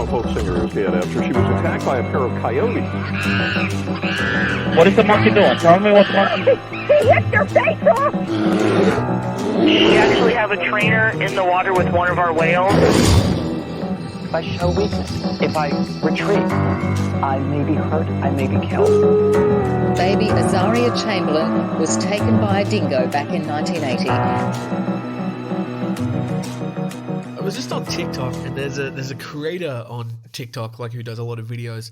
Latino folk singer is dead after she was attacked by a pair of coyotes. What is the monkey doing? Tell me what the monkey... He hit your face off! We actually have a trainer in the water with one of our whales. If I show weakness, if I retreat, I may be hurt, I may be killed. Baby Azaria Chamberlain was taken by a dingo back in 1980. I was just on TikTok, and there's a creator on TikTok like who does a lot of videos.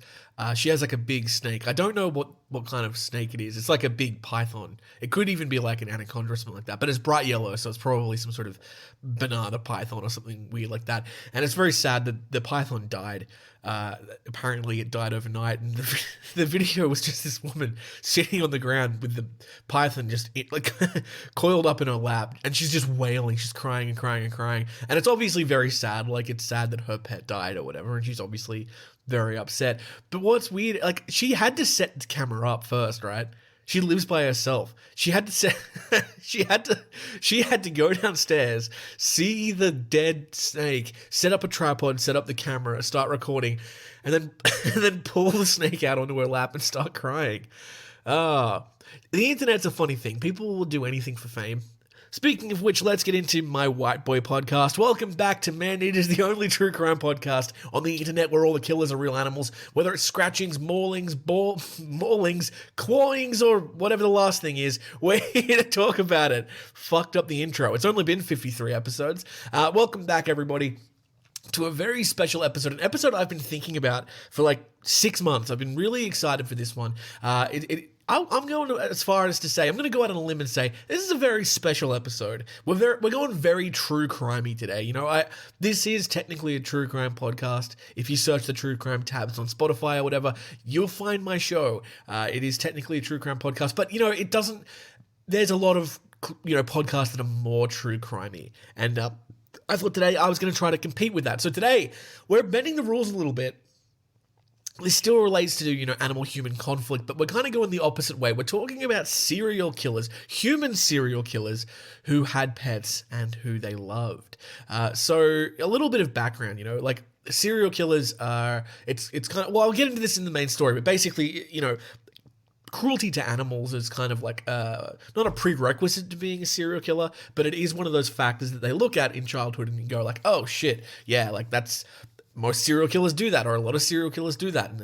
She has like a big snake. I don't know what kind of snake it is. It's like a big python. It could even be like an anaconda or something like that. But it's bright yellow, so it's probably some sort of banana python or something weird like that. And it's very sad that the python died. Apparently it died overnight, and the video was just this woman sitting on the ground with the python just like coiled up in her lap, and she's just wailing. She's crying and crying and crying, and it's obviously very sad. Like, it's sad that her pet died or whatever, and she's obviously very upset. But what's weird, like, she had to set the camera up first, right? She lives by herself. She had to set, she had to go downstairs, see the dead snake, set up a tripod, set up the camera, start recording, and then pull the snake out onto her lap and start crying. The internet's a funny thing. People will do anything for fame. Speaking of which, let's get into my White Boy podcast. Welcome back to Man Eaters, the only true crime podcast on the internet where all the killers are real animals. Whether it's scratchings, maulings, clawings, or whatever the last thing is, we're here to talk about it. Fucked up the intro. It's only been 53 episodes. Welcome back, everybody, to a very special episode, an episode I've been thinking about for like 6 months. I've been really excited for this one. I'm going as far as to say, I'm going to go out on a limb and say, this is a very special episode. We're going very true crimey today. You know, this is technically a true crime podcast. If you search the true crime tabs on Spotify or whatever, you'll find my show. It is technically a true crime podcast, but, you know, there's a lot of, you know, podcasts that are more true crimey. And I thought today I was going to try to compete with that. So today, we're bending the rules a little bit. This still relates to, you know, animal-human conflict, but we're kind of going the opposite way. We're talking about serial killers, human serial killers who had pets and who they loved. So a little bit of background, you know, like serial killers are, it's kind of, well, I'll get into this in the main story, but basically, you know, cruelty to animals is kind of like not a prerequisite to being a serial killer, but it is one of those factors that they look at in childhood and you go like, oh shit, yeah, like most serial killers do that, or a lot of serial killers do that, and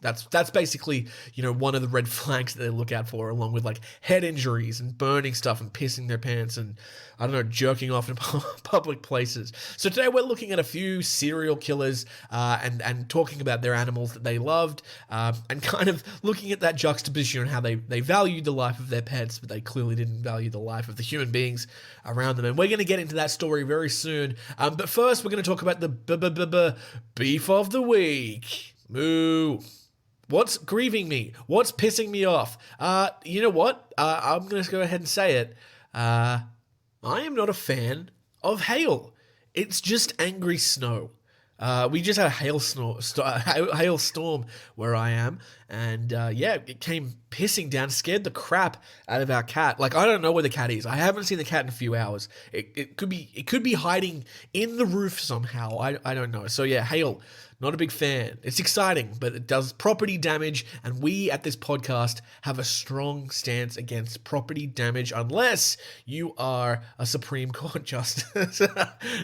that's basically, you know, one of the red flags that they look out for, along with like head injuries and burning stuff and pissing their pants and, I don't know, jerking off in public places. So today we're looking at a few serial killers and talking about their animals that they loved, and kind of looking at that juxtaposition and how they valued the life of their pets, but they clearly didn't value the life of the human beings around them. And we're going to get into that story very soon. But first, we're going to talk about the beef of the week. Moo. What's grieving me? What's pissing me off? You know what? I'm going to go ahead and say it. I am not a fan of hail. It's just angry snow. We just had a hailstorm where I am, and yeah, it came pissing down, scared the crap out of our cat. Like, I don't know where the cat is. I haven't seen the cat in a few hours. It could be hiding in the roof somehow. I don't know. So yeah, hail. Not a big fan. It's exciting, but it does property damage, and we at this podcast have a strong stance against property damage unless you are a Supreme Court justice.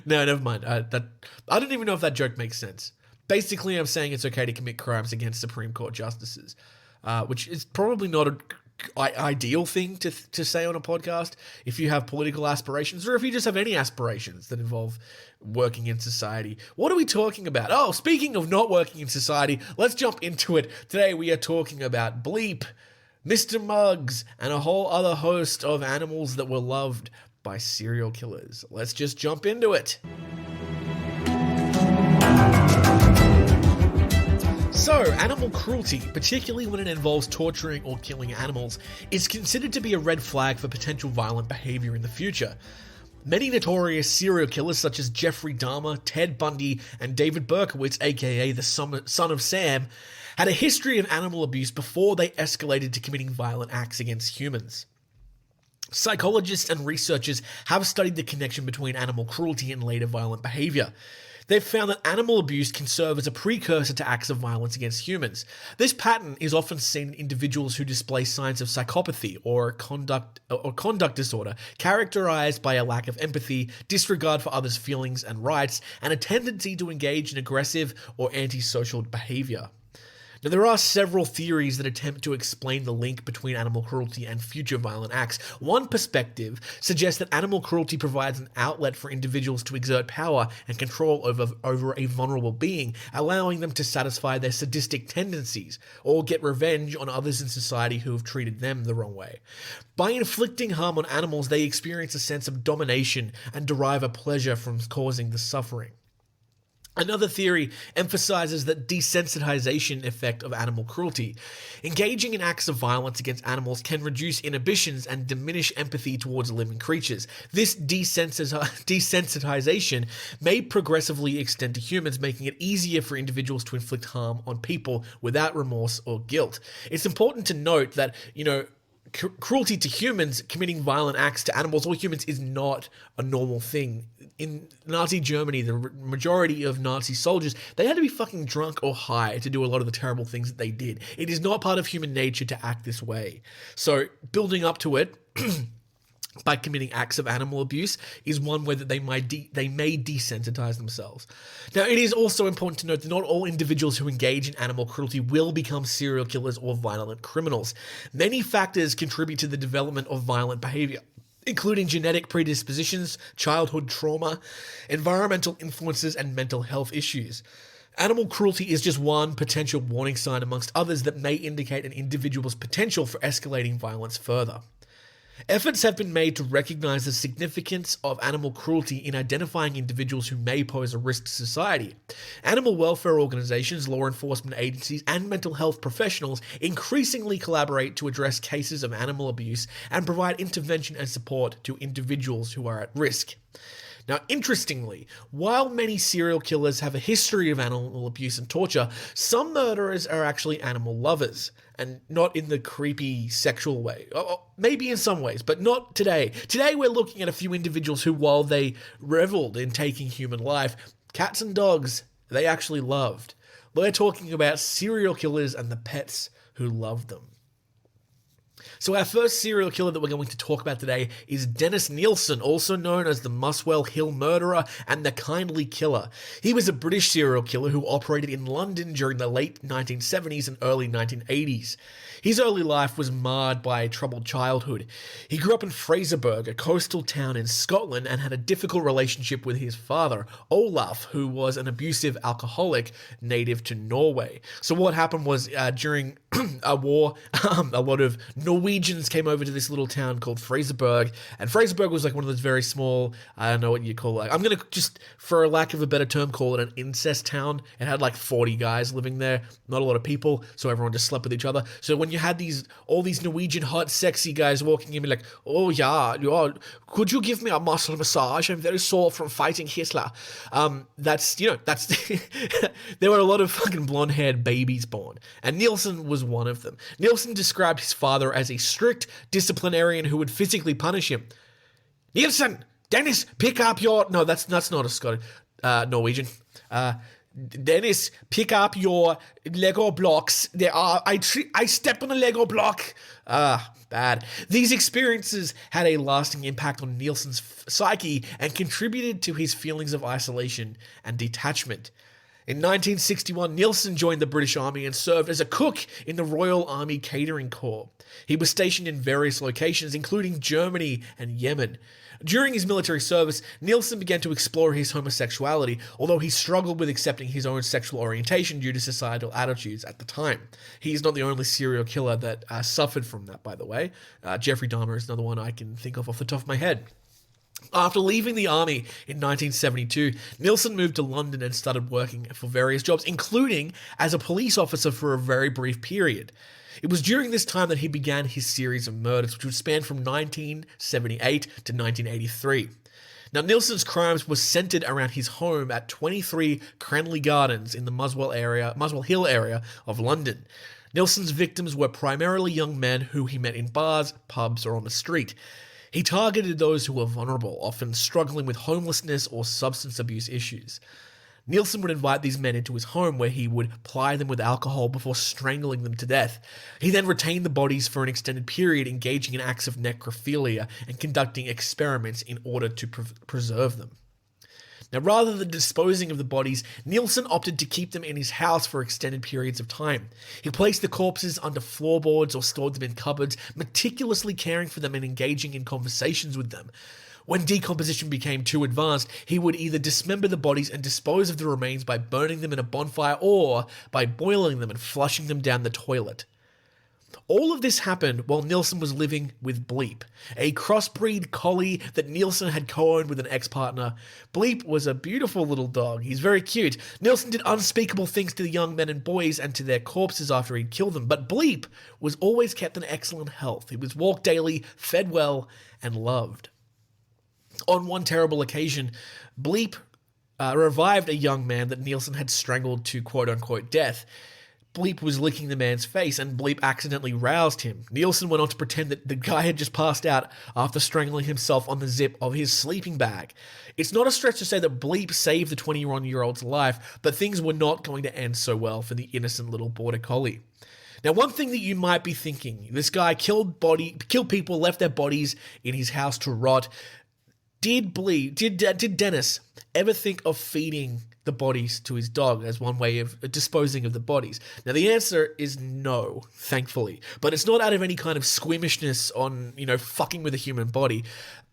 No, never mind. I don't even know if that joke makes sense. Basically, I'm saying it's okay to commit crimes against Supreme Court justices, which is probably not an ideal thing to say on a podcast if you have political aspirations, or if you just have any aspirations that involve working in society. What are we talking about? Oh, speaking of not working in society, let's jump into it. Today we are talking about Bleep, Mr. Muggs, and a whole other host of animals that were loved by serial killers. Let's just jump into it. So, animal cruelty, particularly when it involves torturing or killing animals, is considered to be a red flag for potential violent behavior in the future. Many notorious serial killers such as Jeffrey Dahmer, Ted Bundy, and David Berkowitz, aka the son of Sam, had a history of animal abuse before they escalated to committing violent acts against humans. Psychologists and researchers have studied the connection between animal cruelty and later violent behavior. They've found that animal abuse can serve as a precursor to acts of violence against humans. This pattern is often seen in individuals who display signs of psychopathy or conduct disorder, characterized by a lack of empathy, disregard for others' feelings and rights, and a tendency to engage in aggressive or antisocial behavior. Now, there are several theories that attempt to explain the link between animal cruelty and future violent acts. One perspective suggests that animal cruelty provides an outlet for individuals to exert power and control over a vulnerable being, allowing them to satisfy their sadistic tendencies or get revenge on others in society who have treated them the wrong way. By inflicting harm on animals, they experience a sense of domination and derive a pleasure from causing the suffering. Another theory emphasizes the desensitization effect of animal cruelty. Engaging in acts of violence against animals can reduce inhibitions and diminish empathy towards living creatures. This desensitization may progressively extend to humans, making it easier for individuals to inflict harm on people without remorse or guilt. It's important to note that, cruelty to humans, committing violent acts to animals or humans, is not a normal thing. In Nazi Germany, the majority of Nazi soldiers, they had to be fucking drunk or high to do a lot of the terrible things that they did. It is not part of human nature to act this way. So building up to it by committing acts of animal abuse is one way that they may desensitize themselves. Now, it is also important to note that not all individuals who engage in animal cruelty will become serial killers or violent criminals. Many factors contribute to the development of violent behavior, including genetic predispositions, childhood trauma, environmental influences, and mental health issues. Animal cruelty is just one potential warning sign amongst others that may indicate an individual's potential for escalating violence further. Efforts have been made to recognize the significance of animal cruelty in identifying individuals who may pose a risk to society. Animal welfare organizations, law enforcement agencies, and mental health professionals increasingly collaborate to address cases of animal abuse and provide intervention and support to individuals who are at risk. Now, interestingly, while many serial killers have a history of animal abuse and torture, some murderers are actually animal lovers, and not in the creepy sexual way. Maybe in some ways, but not today. Today we're looking at a few individuals who, while they reveled in taking human life, cats and dogs, they actually loved. We're talking about serial killers and the pets who loved them. So our first serial killer that we're going to talk about today is Dennis Nilsen, also known as the Muswell Hill Murderer and the Kindly Killer. He was a British serial killer who operated in London during the late 1970s and early 1980s. His early life was marred by a troubled childhood. He grew up in Fraserburgh, a coastal town in Scotland, and had a difficult relationship with his father, Olaf, who was an abusive alcoholic native to Norway. So what happened was during a war, a lot of Norwegians came over to this little town called Fraserburgh, and Fraserburgh was like one of those very small, I don't know what you call it. I'm going to just, for lack of a better term, call it an incest town. It had like 40 guys living there, not a lot of people, so everyone just slept with each other. So when you had all these Norwegian hot, sexy guys walking in, like, oh yeah, could you give me a muscle massage? I'm very sore from fighting Hitler. That's there were a lot of fucking blonde-haired babies born, and Nilsen was one of them. Nilsen described his father as a strict disciplinarian who would physically punish him. Nilsen, Dennis, pick up your... No, that's not a Scottish, Norwegian. Dennis, pick up your Lego blocks. I step on a Lego block. Bad. These experiences had a lasting impact on Nilsen's psyche and contributed to his feelings of isolation and detachment. In 1961, Nilsen joined the British Army and served as a cook in the Royal Army Catering Corps. He was stationed in various locations, including Germany and Yemen. During his military service, Nilsen began to explore his homosexuality, although he struggled with accepting his own sexual orientation due to societal attitudes at the time. He is not the only serial killer that suffered from that, by the way. Jeffrey Dahmer is another one I can think of off the top of my head. After leaving the army in 1972, Nilsen moved to London and started working for various jobs, including as a police officer for a very brief period. It was during this time that he began his series of murders, which would span from 1978 to 1983. Now, Nilsen's crimes were centered around his home at 23 Cranley Gardens in the Muswell Hill area of London. Nilsen's victims were primarily young men who he met in bars, pubs, or on the street. He targeted those who were vulnerable, often struggling with homelessness or substance abuse issues. Nilsen would invite these men into his home where he would ply them with alcohol before strangling them to death. He then retained the bodies for an extended period, engaging in acts of necrophilia and conducting experiments in order to preserve them. Now, rather than disposing of the bodies, Nilsen opted to keep them in his house for extended periods of time. He placed the corpses under floorboards or stored them in cupboards, meticulously caring for them and engaging in conversations with them. When decomposition became too advanced, he would either dismember the bodies and dispose of the remains by burning them in a bonfire or by boiling them and flushing them down the toilet. All of this happened while Nilsen was living with Bleep, a crossbreed collie that Nilsen had co-owned with an ex-partner. Bleep was a beautiful little dog. He's very cute. Nilsen did unspeakable things to the young men and boys and to their corpses after he'd killed them, but Bleep was always kept in excellent health. He was walked daily, fed well, and loved. On one terrible occasion, Bleep revived a young man that Nilsen had strangled to quote-unquote death. Bleep was licking the man's face, and Bleep accidentally roused him. Nilsen went on to pretend that the guy had just passed out after strangling himself on the zip of his sleeping bag. It's not a stretch to say that Bleep saved the 21-year-old's life, but things were not going to end so well for the innocent little border collie. Now, one thing that you might be thinking, this guy killed people, left their bodies in his house to rot. Did Dennis ever think of feeding the bodies to his dog as one way of disposing of the bodies? Now, the answer is no, thankfully. But it's not out of any kind of squeamishness on, fucking with a human body.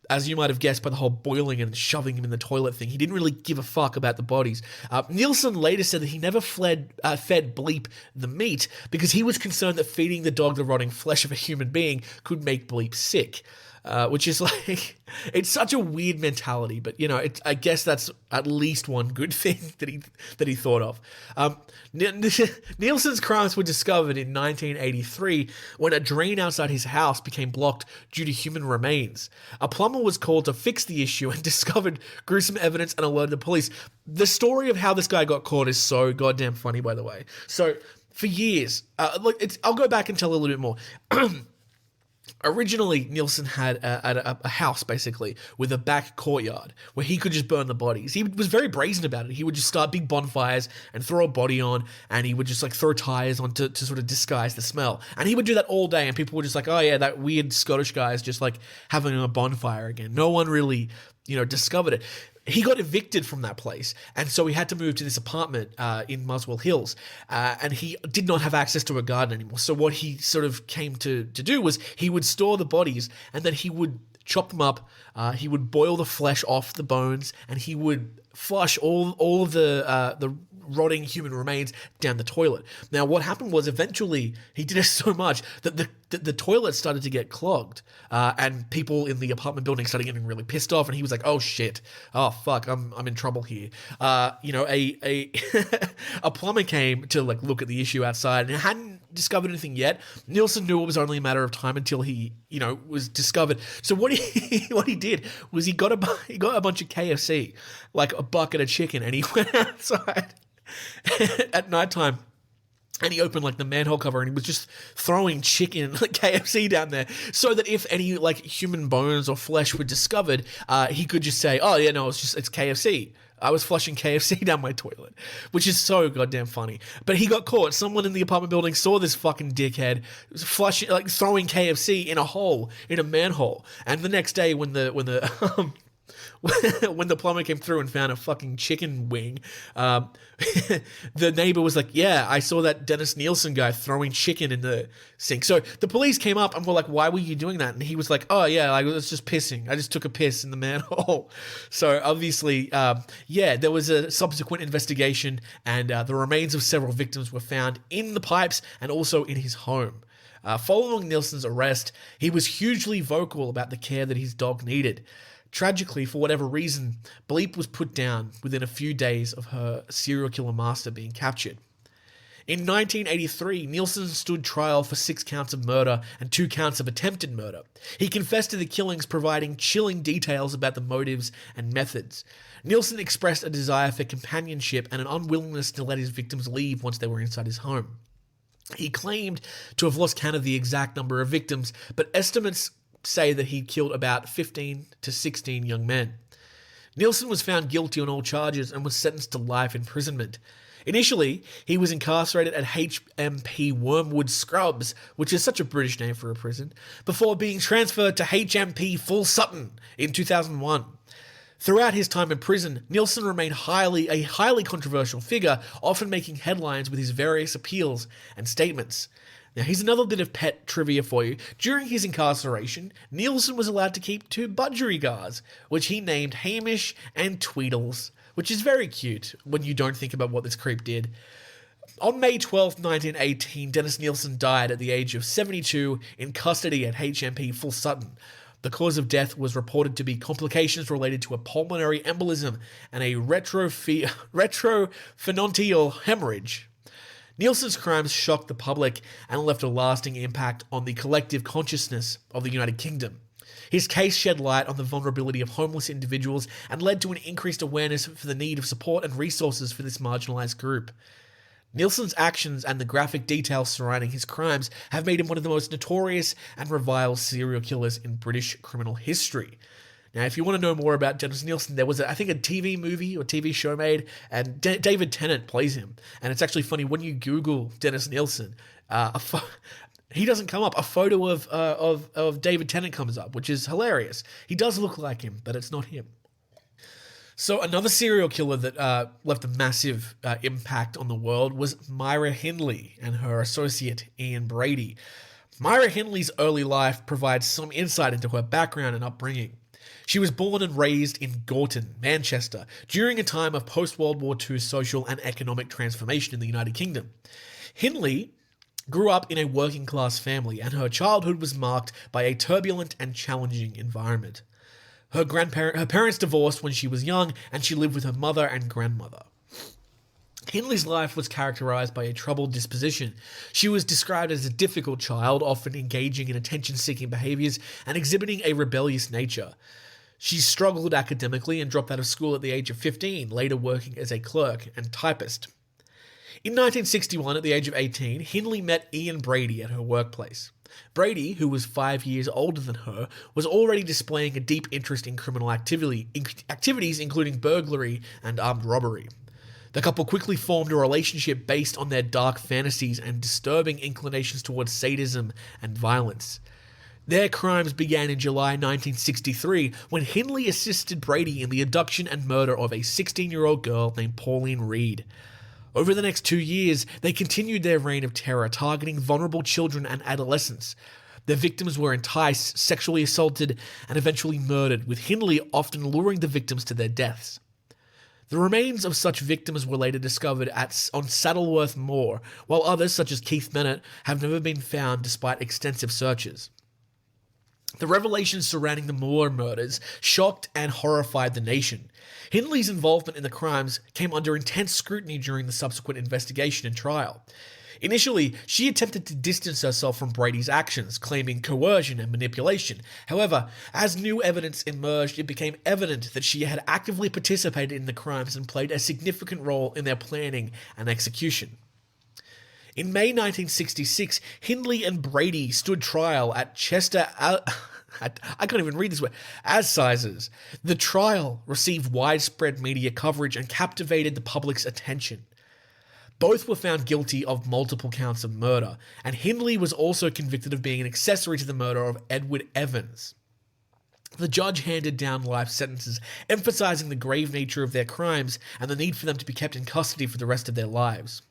As you might have guessed by the whole boiling and shoving him in the toilet thing, he didn't really give a fuck about the bodies. Nilsen later said that he never fed Bleep the meat because he was concerned that feeding the dog the rotting flesh of a human being could make Bleep sick. Which is like, it's such a weird mentality, but I guess that's at least one good thing that he thought of. Nilsen's crimes were discovered in 1983 when a drain outside his house became blocked due to human remains. A plumber was called to fix the issue and discovered gruesome evidence and alerted the police. The story of how this guy got caught is so goddamn funny, by the way. So for years, I'll go back and tell a little bit more. Originally, Nilsen had a house, basically, with a back courtyard where he could just burn the bodies. He was very brazen about it. He would just start big bonfires and throw a body on, and he would just throw tires on to sort of disguise the smell. And he would do that all day, and people were just like, oh yeah, that weird Scottish guy is just having a bonfire again. No one really, discovered it. He got evicted from that place, and so he had to move to this apartment in Muswell Hills, and he did not have access to a garden anymore. So what he sort of came to do was he would store the bodies, and then he would chop them up, he would boil the flesh off the bones, and he would flush all of the rotting human remains down the toilet. Now, what happened was eventually he did it so much that the toilet started to get clogged, and people in the apartment building started getting really pissed off, and he was like, "Oh shit, oh fuck, I'm in trouble here." A plumber came to look at the issue outside and hadn't discovered anything yet. Nilsen knew it was only a matter of time until he was discovered. So what he did was he got a bunch of KFC, like a bucket of chicken, and he went outside at nighttime, and he opened the manhole cover, and he was just throwing chicken, KFC down there, so that if any human bones or flesh were discovered, he could just say, "Oh yeah, no, it's KFC. I was flushing KFC down my toilet," which is so goddamn funny. But he got caught. Someone in the apartment building saw this fucking dickhead flushing, throwing KFC in a manhole, and the next day when the when the plumber came through and found a fucking chicken wing, the neighbor was like, "Yeah, I saw that Dennis Nilsen guy throwing chicken in the sink." So the police came up and were like, "Why were you doing that?" And he was like, "Oh yeah, I was just pissing. I just took a piss in the manhole." So obviously, there was a subsequent investigation, and the remains of several victims were found in the pipes and also in his home. Following Nilsen's arrest, he was hugely vocal about the care that his dog needed. Tragically, for whatever reason, Bleep was put down within a few days of her serial killer master being captured. In 1983, Nilsen stood trial for 6 counts of murder and 2 counts of attempted murder. He confessed to the killings, providing chilling details about the motives and methods. Nilsen expressed a desire for companionship and an unwillingness to let his victims leave once they were inside his home. He claimed to have lost count of the exact number of victims, but estimates say that he killed about 15 to 16 young men. Nilsen was found guilty on all charges and was sentenced to life imprisonment. Initially, he was incarcerated at HMP Wormwood Scrubs, which is such a British name for a prison, before being transferred to HMP Full Sutton in 2001. Throughout his time in prison, Nilsen remained a highly controversial figure, often making headlines with his various appeals and statements. Now, here's another bit of pet trivia for you. During his incarceration, Nilsen was allowed to keep 2 budgerigars, which he named Hamish and Tweedles, which is very cute when you don't think about what this creep did. On May 12, 1918, Dennis Nilsen died at the age of 72 in custody at HMP Full Sutton. The cause of death was reported to be complications related to a pulmonary embolism and a retrophenoidal hemorrhage. Nilsen's crimes shocked the public and left a lasting impact on the collective consciousness of the United Kingdom. His case shed light on the vulnerability of homeless individuals and led to an increased awareness for the need of support and resources for this marginalised group. Nilsen's actions and the graphic details surrounding his crimes have made him one of the most notorious and reviled serial killers in British criminal history. Now, if you want to know more about Dennis Nilsen, there was, a TV movie or TV show made, and David Tennant plays him. And it's actually funny, when you Google Dennis Nilsen, he doesn't come up. A photo of David Tennant comes up, which is hilarious. He does look like him, but it's not him. So another serial killer that left a massive impact on the world was Myra Hindley and her associate Ian Brady. Myra Hindley's early life provides some insight into her background and upbringing. She was born and raised in Gorton, Manchester, during a time of post-World War II social and economic transformation in the United Kingdom. Hindley grew up in a working-class family, and her childhood was marked by a turbulent and challenging environment. Her parents divorced when she was young, and she lived with her mother and grandmother. Hindley's life was characterized by a troubled disposition. She was described as a difficult child, often engaging in attention-seeking behaviors and exhibiting a rebellious nature. She struggled academically and dropped out of school at the age of 15, later working as a clerk and typist. In 1961, at the age of 18, Hindley met Ian Brady at her workplace. Brady, who was 5 years older than her, was already displaying a deep interest in criminal activities including burglary and armed robbery. The couple quickly formed a relationship based on their dark fantasies and disturbing inclinations towards sadism and violence. Their crimes began in July 1963 when Hindley assisted Brady in the abduction and murder of a 16-year-old girl named Pauline Reed. Over the next 2 years, they continued their reign of terror, targeting vulnerable children and adolescents. Their victims were enticed, sexually assaulted, and eventually murdered, with Hindley often luring the victims to their deaths. The remains of such victims were later discovered on Saddleworth Moor, while others, such as Keith Bennett, have never been found despite extensive searches. The revelations surrounding the Moor murders shocked and horrified the nation. Hindley's involvement in the crimes came under intense scrutiny during the subsequent investigation and trial. Initially, she attempted to distance herself from Brady's actions, claiming coercion and manipulation. However, as new evidence emerged, it became evident that she had actively participated in the crimes and played a significant role in their planning and execution. In May 1966, Hindley and Brady stood trial at Chester... I can't even read this word. Assizes. The trial received widespread media coverage and captivated the public's attention. Both were found guilty of multiple counts of murder, and Hindley was also convicted of being an accessory to the murder of Edward Evans. The judge handed down life sentences, emphasizing the grave nature of their crimes and the need for them to be kept in custody for the rest of their lives.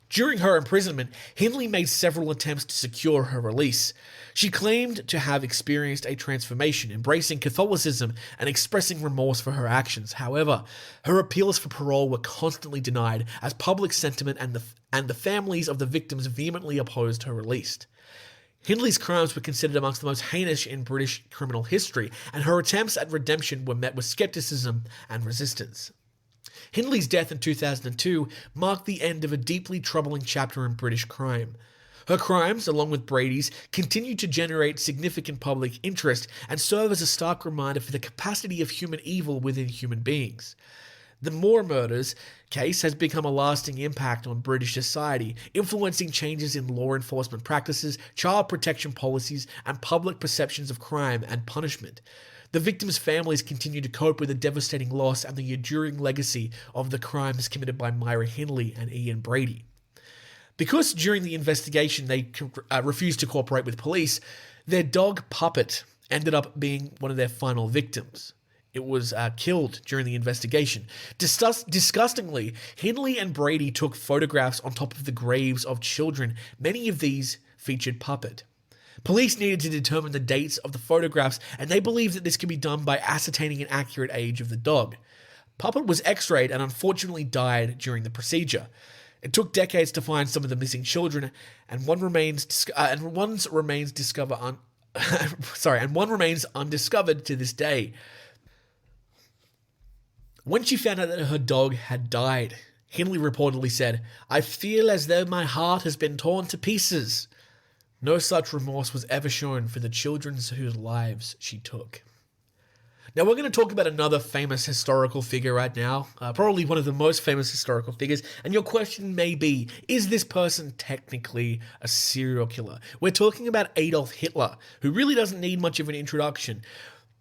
During her imprisonment, Hindley made several attempts to secure her release. She claimed to have experienced a transformation, embracing Catholicism and expressing remorse for her actions. However, her appeals for parole were constantly denied, as public sentiment and the families of the victims vehemently opposed her release. Hindley's crimes were considered amongst the most heinous in British criminal history, and her attempts at redemption were met with skepticism and resistance. Hindley's death in 2002 marked the end of a deeply troubling chapter in British crime. Her crimes, along with Brady's, continue to generate significant public interest and serve as a stark reminder for the capacity of human evil within human beings. The Moor murders case has become a lasting impact on British society, influencing changes in law enforcement practices, child protection policies, and public perceptions of crime and punishment. The victims' families continue to cope with the devastating loss and the enduring legacy of the crimes committed by Myra Hindley and Ian Brady. Because during the investigation they refused to cooperate with police, their dog Puppet ended up being one of their final victims. It was killed during the investigation. Disgustingly, Hindley and Brady took photographs on top of the graves of children. Many of these featured Puppet. Police needed to determine the dates of the photographs, and they believed that this could be done by ascertaining an accurate age of the dog. Puppet was x-rayed and unfortunately died during the procedure. It took decades to find some of the missing children, and one remains undiscovered to this day. When she found out that her dog had died, Hindley reportedly said, "I feel as though my heart has been torn to pieces." No such remorse was ever shown for the children whose lives she took. Now we're going to talk about another famous historical figure right now, probably one of the most famous historical figures, and your question may be, is this person technically a serial killer? We're talking about Adolf Hitler, who really doesn't need much of an introduction.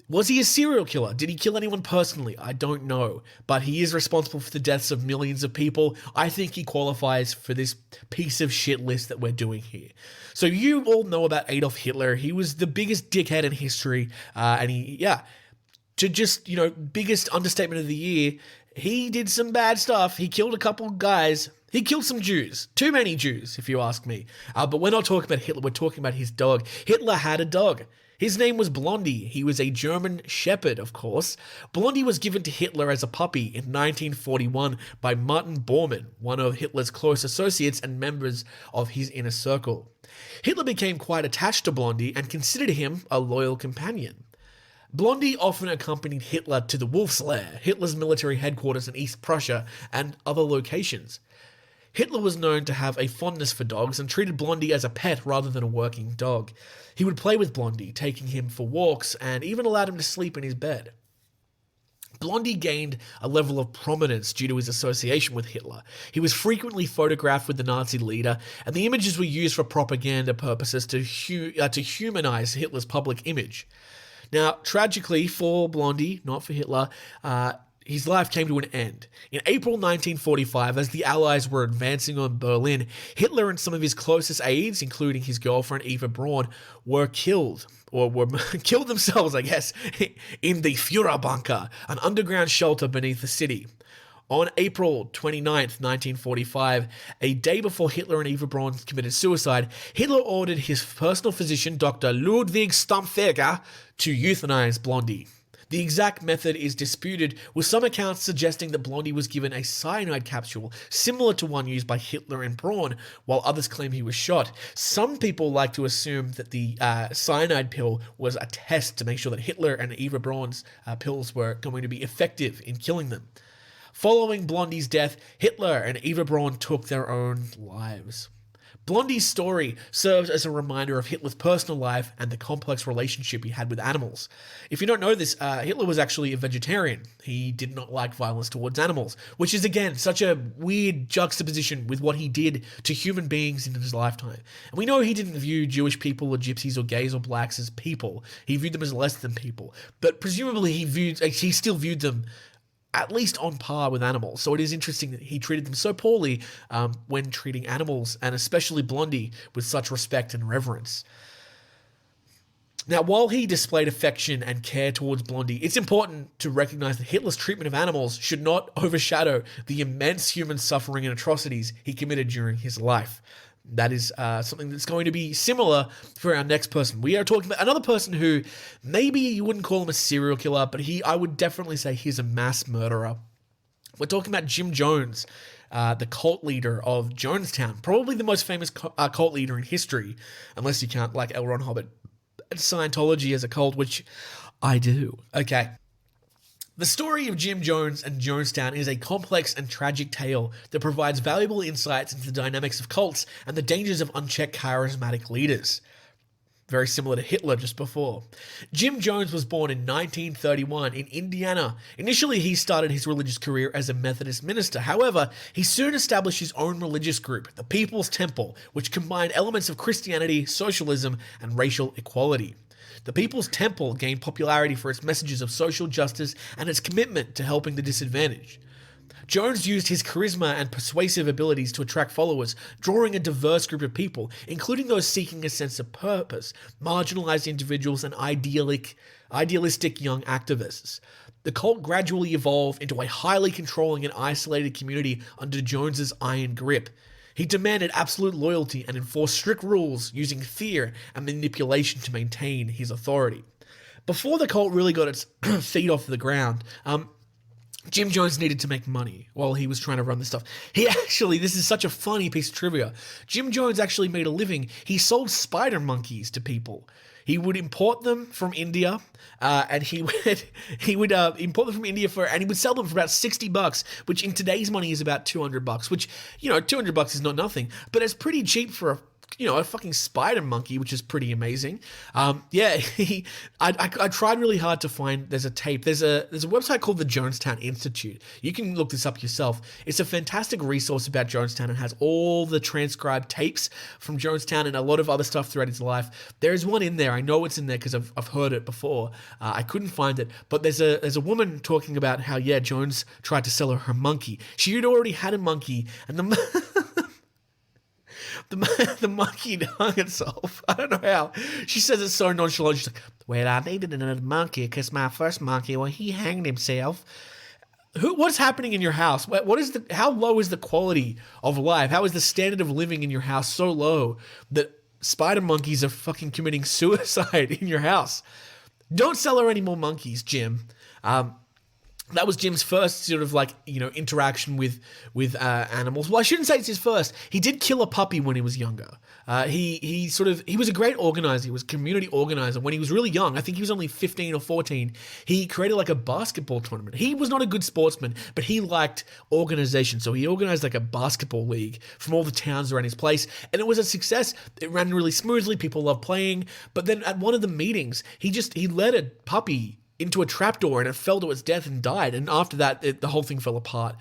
Was he a serial killer? Did he kill anyone personally? I don't know, but he is responsible for the deaths of millions of people. I think he qualifies for this piece of shit list that we're doing here. So you all know about Adolf Hitler. He was the biggest dickhead in history, biggest understatement of the year, he did some bad stuff. He killed a couple guys. He killed some Jews. Too many Jews, if you ask me. But we're not talking about Hitler. We're talking about his dog. Hitler had a dog. His name was Blondie. He was a German shepherd, of course. Blondie was given to Hitler as a puppy in 1941 by Martin Bormann, one of Hitler's close associates and members of his inner circle. Hitler became quite attached to Blondie and considered him a loyal companion. Blondie often accompanied Hitler to the Wolf's Lair, Hitler's military headquarters in East Prussia, and other locations. Hitler was known to have a fondness for dogs and treated Blondie as a pet rather than a working dog. He would play with Blondie, taking him for walks, and even allowed him to sleep in his bed. Blondie gained a level of prominence due to his association with Hitler. He was frequently photographed with the Nazi leader, and the images were used for propaganda purposes to humanize Hitler's public image. Now, tragically for Blondie, not for Hitler, his life came to an end. In April 1945, as the Allies were advancing on Berlin, Hitler and some of his closest aides, including his girlfriend Eva Braun, were killed themselves, I guess, in the Führerbunker, an underground shelter beneath the city. On April 29th, 1945, a day before Hitler and Eva Braun committed suicide, Hitler ordered his personal physician, Dr. Ludwig Stampfeger, to euthanize Blondie. The exact method is disputed, with some accounts suggesting that Blondie was given a cyanide capsule similar to one used by Hitler and Braun, while others claim he was shot. Some people like to assume that the cyanide pill was a test to make sure that Hitler and Eva Braun's pills were going to be effective in killing them. Following Blondie's death, Hitler and Eva Braun took their own lives. Blondie's story serves as a reminder of Hitler's personal life and the complex relationship he had with animals. If you don't know this, Hitler was actually a vegetarian. He did not like violence towards animals, which is, again, such a weird juxtaposition with what he did to human beings in his lifetime. And we know he didn't view Jewish people or gypsies or gays or blacks as people. He viewed them as less than people. But presumably he still viewed them at least on par with animals. So it is interesting that he treated them so poorly when treating animals, and especially Blondie, with such respect and reverence. Now, while he displayed affection and care towards Blondie, it's important to recognize that Hitler's treatment of animals should not overshadow the immense human suffering and atrocities he committed during his life. That is something that's going to be similar for our next person. We are talking about another person who maybe you wouldn't call him a serial killer, but I would definitely say he's a mass murderer. We're talking about Jim Jones, the cult leader of Jonestown, probably the most famous cult leader in history, unless you count like L. Ron Hubbard and Scientology as a cult, which I do. Okay. The story of Jim Jones and Jonestown is a complex and tragic tale that provides valuable insights into the dynamics of cults and the dangers of unchecked charismatic leaders. Very similar to Hitler just before. Jim Jones was born in 1931 in Indiana. Initially, he started his religious career as a Methodist minister. However, he soon established his own religious group, the People's Temple, which combined elements of Christianity, socialism, and racial equality. The People's Temple gained popularity for its messages of social justice and its commitment to helping the disadvantaged. Jones used his charisma and persuasive abilities to attract followers, drawing a diverse group of people, including those seeking a sense of purpose, marginalized individuals, and idealistic young activists. The cult gradually evolved into a highly controlling and isolated community under Jones's iron grip. He demanded absolute loyalty and enforced strict rules using fear and manipulation to maintain his authority. Before the cult really got its feet off the ground, Jim Jones needed to make money while he was trying to run this stuff. This is such a funny piece of trivia. Jim Jones actually made a living. He sold spider monkeys to people. He would import them from India, and he would import them from India and he would sell them for about $60, which in today's money is about $200. Which, $200 is not nothing, but it's pretty cheap for a fucking spider monkey, which is pretty amazing. I tried really hard to find. There's a tape. There's a website called the Jonestown Institute. You can look this up yourself. It's a fantastic resource about Jonestown and has all the transcribed tapes from Jonestown and a lot of other stuff throughout his life. There's one in there. I know it's in there because I've heard it before. I couldn't find it, but there's a woman talking about how Jones tried to sell her monkey. She had already had a monkey, and the monkey hung itself. I don't know how. She says it so nonchalant. She's like, well, I needed another monkey because my first monkey, he hanged himself. What's happening in your house? How low is the quality of life? How is the standard of living in your house so low that spider monkeys are fucking committing suicide in your house? Don't sell her any more monkeys, Jim. That was Jim's first sort of interaction with animals. Well, I shouldn't say it's his first. He did kill a puppy when he was younger. He was a great organizer. He was a community organizer. When he was really young, I think he was only 15 or 14, he created a basketball tournament. He was not a good sportsman, but he liked organization. So he organized a basketball league from all the towns around his place, and it was a success. It ran really smoothly. People loved playing. But then at one of the meetings, he led a puppy into a trapdoor and it fell to its death and died. And after that, the whole thing fell apart.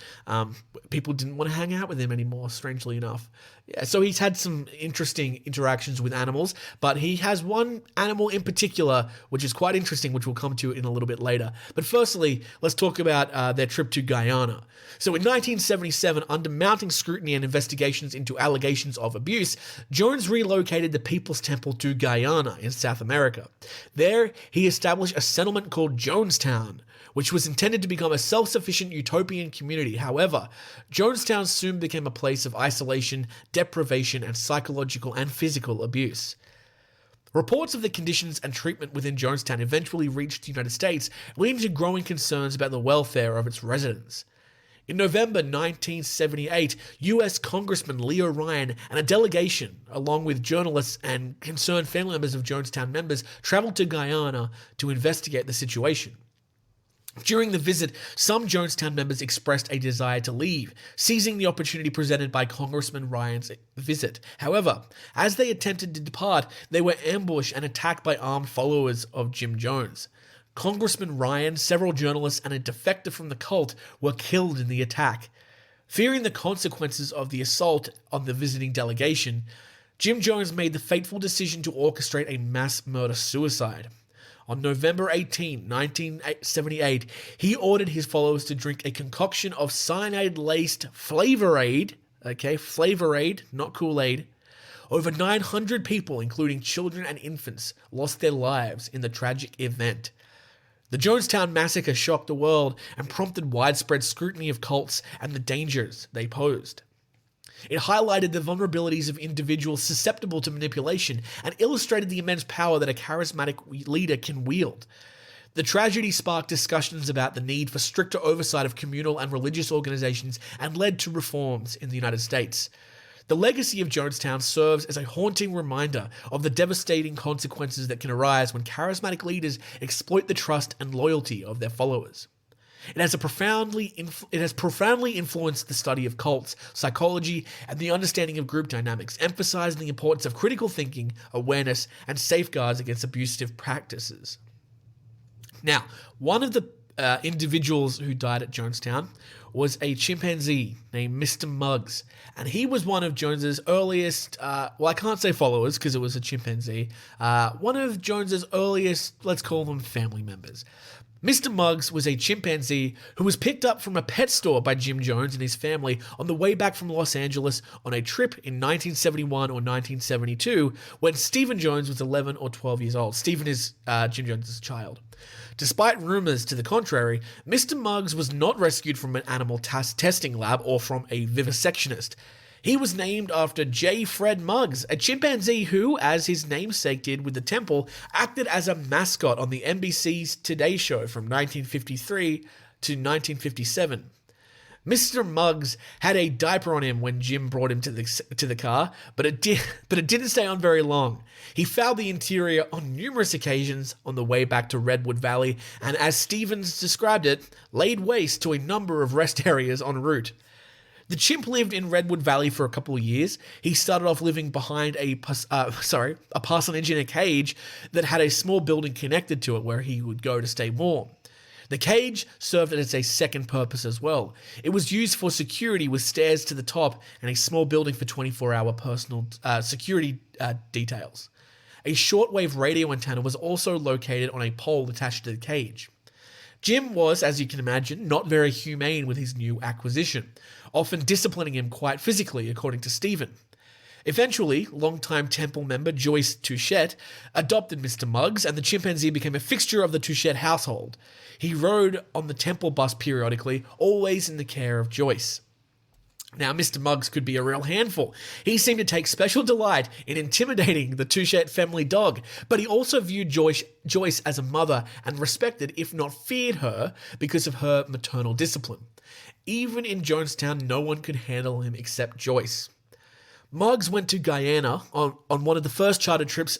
People didn't want to hang out with him anymore, strangely enough. Yeah, so he's had some interesting interactions with animals, but he has one animal in particular, which is quite interesting, which we'll come to in a little bit later. But firstly, let's talk about their trip to Guyana. So in 1977, under mounting scrutiny and investigations into allegations of abuse, Jones relocated the People's Temple to Guyana in South America. There, he established a settlement called Jonestown, which was intended to become a self-sufficient utopian community. However, Jonestown soon became a place of isolation, deprivation, and psychological and physical abuse. Reports of the conditions and treatment within Jonestown eventually reached the United States, leading to growing concerns about the welfare of its residents. In November 1978, U.S. Congressman Leo Ryan and a delegation, along with journalists and concerned family members of Jonestown members, traveled to Guyana to investigate the situation. During the visit, some Jonestown members expressed a desire to leave, seizing the opportunity presented by Congressman Ryan's visit. However, as they attempted to depart, they were ambushed and attacked by armed followers of Jim Jones. Congressman Ryan, several journalists, and a defector from the cult were killed in the attack. Fearing the consequences of the assault on the visiting delegation, Jim Jones made the fateful decision to orchestrate a mass murder-suicide. On November 18, 1978, he ordered his followers to drink a concoction of cyanide-laced Flavorade, Flavorade, not Kool-Aid. Over 900 people, including children and infants, lost their lives in the tragic event. The Jonestown massacre shocked the world and prompted widespread scrutiny of cults and the dangers they posed. It highlighted the vulnerabilities of individuals susceptible to manipulation and illustrated the immense power that a charismatic leader can wield. The tragedy sparked discussions about the need for stricter oversight of communal and religious organizations and led to reforms in the United States. The legacy of Jonestown serves as a haunting reminder of the devastating consequences that can arise when charismatic leaders exploit the trust and loyalty of their followers. It has profoundly influenced the study of cults, psychology, and the understanding of group dynamics, emphasizing the importance of critical thinking, awareness, and safeguards against abusive practices. Now, one of the individuals who died at Jonestown was a chimpanzee named Mr. Muggs, and he was one of Jones's earliest, well, I can't say followers because it was a chimpanzee, one of Jones's earliest, let's call them family members. Mr. Muggs was a chimpanzee who was picked up from a pet store by Jim Jones and his family on the way back from Los Angeles on a trip in 1971 or 1972 when Stephen Jones was 11 or 12 years old. Stephen is Jim Jones' child. Despite rumors to the contrary, Mr. Muggs was not rescued from an animal testing lab or from a vivisectionist. He was named after J. Fred Muggs, a chimpanzee who, as his namesake did with the temple, acted as a mascot on the NBC's Today Show from 1953 to 1957. Mr. Muggs had a diaper on him when Jim brought him to the car, but it didn't stay on very long. He fouled the interior on numerous occasions on the way back to Redwood Valley, and as Stevens described it, laid waste to a number of rest areas en route. The chimp lived in Redwood Valley for a couple of years. He started off living behind a parsonage in a cage that had a small building connected to it where he would go to stay warm. The cage served as a second purpose as well. It was used for security with stairs to the top and a small building for 24-hour personal security details. A shortwave radio antenna was also located on a pole attached to the cage. Jim was, as you can imagine, not very humane with his new acquisition, often disciplining him quite physically, according to Stephen. Eventually, longtime temple member Joyce Touchette adopted Mr. Muggs, and the chimpanzee became a fixture of the Touchette household. He rode on the temple bus periodically, always in the care of Joyce. Now, Mr. Muggs could be a real handful. He seemed to take special delight in intimidating the Touchette family dog, but he also viewed Joyce as a mother and respected, if not feared her, because of her maternal discipline. Even in Jonestown, no one could handle him except Joyce. Muggs went to Guyana on one of the first charter trips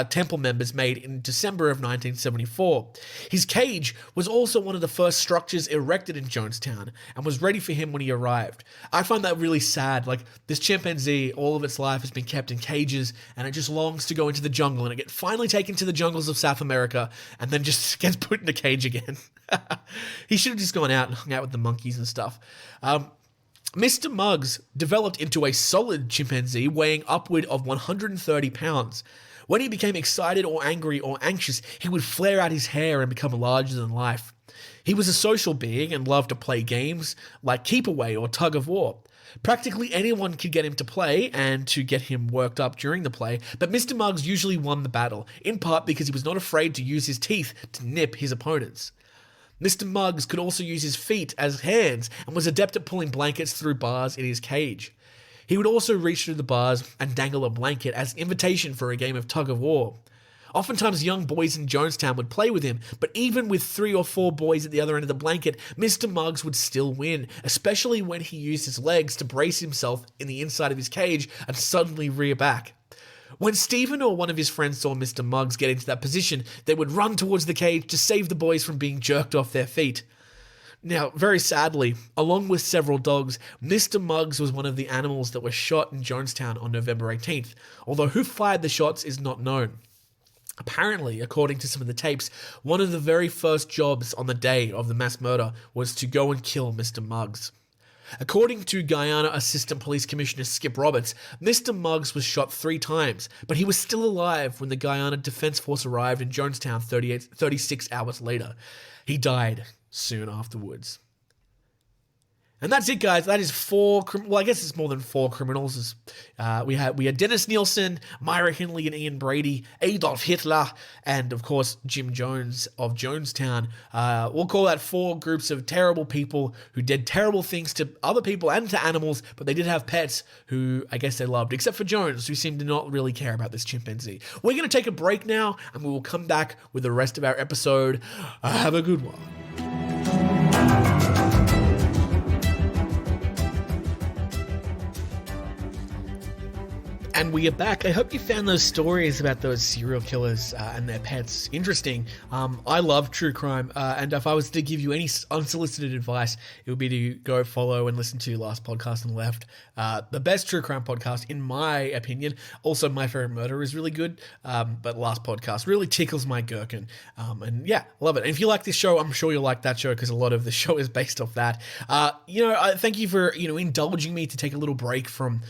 temple members made in December of 1974. His cage was also one of the first structures erected in Jonestown and was ready for him when he arrived. I find that really sad. Like, this chimpanzee, all of its life has been kept in cages and it just longs to go into the jungle, and it gets finally taken to the jungles of South America and then just gets put in a cage again. He should have just gone out and hung out with the monkeys and stuff. Mr. Muggs developed into a solid chimpanzee weighing upward of 130 pounds. When he became excited or angry or anxious, he would flare out his hair and become larger than life. He was a social being and loved to play games like Keep Away or Tug of War. Practically anyone could get him to play and to get him worked up during the play, but Mr. Muggs usually won the battle, in part because he was not afraid to use his teeth to nip his opponents. Mr. Muggs could also use his feet as hands and was adept at pulling blankets through bars in his cage. He would also reach through the bars and dangle a blanket as an invitation for a game of tug of war. Oftentimes young boys in Jonestown would play with him, but even with 3 or 4 boys at the other end of the blanket, Mr. Muggs would still win, especially when he used his legs to brace himself in the inside of his cage and suddenly rear back. When Stephen or one of his friends saw Mr. Muggs get into that position, they would run towards the cage to save the boys from being jerked off their feet. Now, very sadly, along with several dogs, Mr. Muggs was one of the animals that were shot in Jonestown on November 18th, although who fired the shots is not known. Apparently, according to some of the tapes, one of the very first jobs on the day of the mass murder was to go and kill Mr. Muggs. According to Guyana Assistant Police Commissioner Skip Roberts, Mr. Muggs was shot 3 times, but he was still alive when the Guyana Defense Force arrived in Jonestown 36 hours later. He died soon afterwards. And that's it, guys. That is 4, well, I guess it's more than 4 criminals. We had Dennis Nilsen, Myra Hindley and Ian Brady, Adolf Hitler, and of course Jim Jones of Jonestown. We'll call that 4 groups of terrible people who did terrible things to other people and to animals, but they did have pets who I guess they loved, except for Jones, who seemed to not really care about this chimpanzee. We're going to take a break now, and we will come back with the rest of our episode. Have a good one. And we are back. I hope you found those stories about those serial killers and their pets interesting. I love true crime, and if I was to give you any unsolicited advice, it would be to go follow and listen to Last Podcast on the Left, the best true crime podcast, in my opinion. Also, My Favorite Murder is really good, but Last Podcast really tickles my gherkin. And yeah, love it. And if you like this show, I'm sure you'll like that show because a lot of the show is based off that. Thank you for indulging me to take a little break from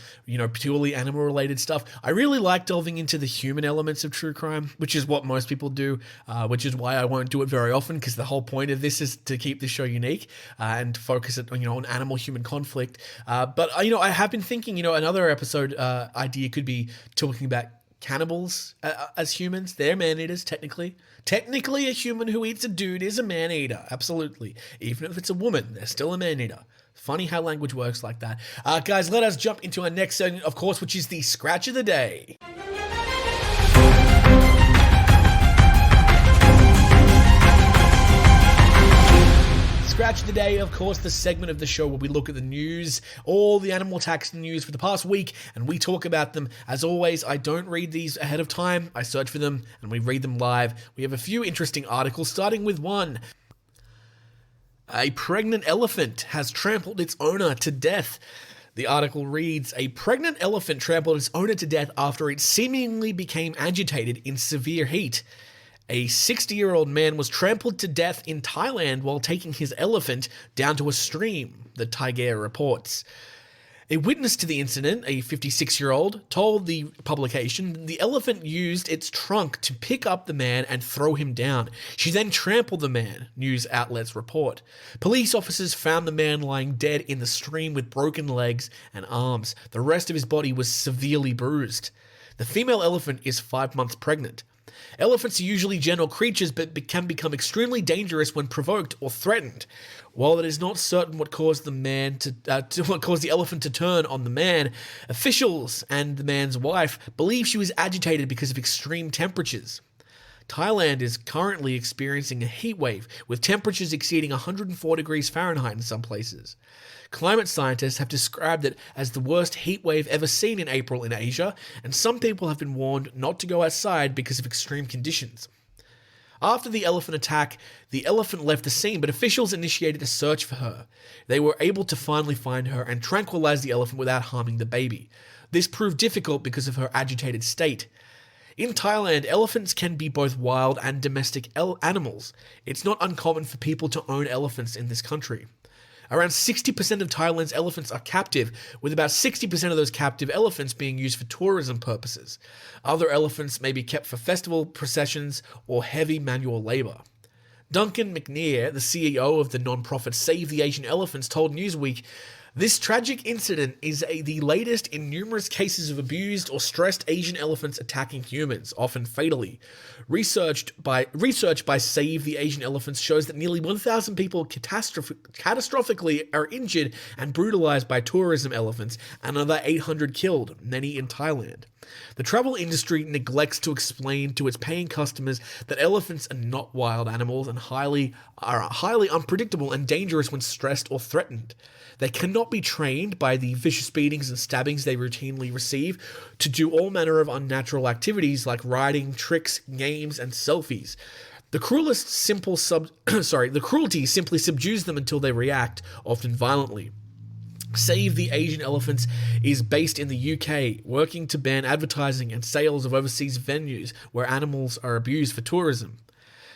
purely animal related stuff. I really like delving into the human elements of true crime, which is what most people do, which is why I won't do it very often, because the whole point of this is to keep this show unique and focus it on animal-human conflict. But I have been thinking, another episode idea could be talking about cannibals as humans. They're man-eaters, technically. Technically, a human who eats a dude is a man-eater, absolutely. Even if it's a woman, they're still a man-eater. Funny how language works like that. Guys, let us jump into our next segment, of course, which is the Scratch of the Day. Scratch of the Day, of course, the segment of the show where we look at the news, all the animal attacks news for the past week, and we talk about them. As always, I don't read these ahead of time. I search for them, and we read them live. We have a few interesting articles, starting with one. A pregnant elephant has trampled its owner to death. The article reads, a pregnant elephant trampled its owner to death after it seemingly became agitated in severe heat. A 60-year-old man was trampled to death in Thailand while taking his elephant down to a stream, the Tiger reports. A witness to the incident, a 56-year-old, told the publication the elephant used its trunk to pick up the man and throw him down. She then trampled the man, news outlets report. Police officers found the man lying dead in the stream with broken legs and arms. The rest of his body was severely bruised. The female elephant is 5 months pregnant. Elephants are usually gentle creatures but can become extremely dangerous when provoked or threatened. While it is not certain what caused the elephant to turn on the man, officials and the man's wife believe she was agitated because of extreme temperatures. Thailand is currently experiencing a heat wave, with temperatures exceeding 104 degrees Fahrenheit in some places. Climate scientists have described it as the worst heat wave ever seen in April in Asia, and some people have been warned not to go outside because of extreme conditions. After the elephant attack, the elephant left the scene, but officials initiated a search for her. They were able to finally find her and tranquilize the elephant without harming the baby. This proved difficult because of her agitated state. In Thailand, elephants can be both wild and domestic animals. It's not uncommon for people to own elephants in this country. Around 60% of Thailand's elephants are captive, with about 60% of those captive elephants being used for tourism purposes. Other elephants may be kept for festival processions or heavy manual labor. Duncan McNear, the CEO of the non-profit Save the Asian Elephants, told Newsweek, this tragic incident is the latest in numerous cases of abused or stressed Asian elephants attacking humans, often fatally. Research by Save the Asian Elephants shows that nearly 1,000 people catastrophically are injured and brutalized by tourism elephants, and another 800 killed, many in Thailand. The travel industry neglects to explain to its paying customers that elephants are not wild animals and are highly unpredictable and dangerous when stressed or threatened. They cannot be trained by the vicious beatings and stabbings they routinely receive to do all manner of unnatural activities like riding, tricks, games, and selfies. The cruelty simply subdues them until they react, often violently. Save the Asian Elephants is based in the UK, working to ban advertising and sales of overseas venues where animals are abused for tourism.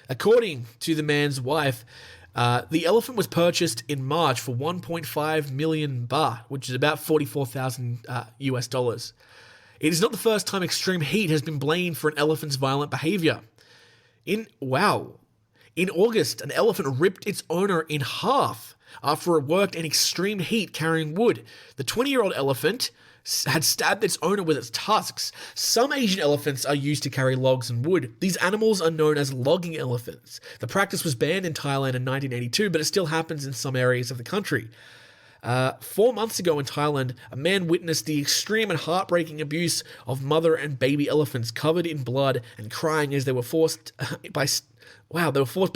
According to the man's wife, the elephant was purchased in March for 1.5 million baht, which is about $44,000 US dollars. It is not the first time extreme heat has been blamed for an elephant's violent behavior. In August, an elephant ripped its owner in half after it worked in extreme heat carrying wood. The 20-year-old elephant had stabbed its owner with its tusks. Some Asian elephants are used to carry logs and wood. These animals are known as logging elephants. The practice was banned in Thailand in 1982, but it still happens in some areas of the country. 4 months ago in Thailand, a man witnessed the extreme and heartbreaking abuse of mother and baby elephants covered in blood and crying as they were forced by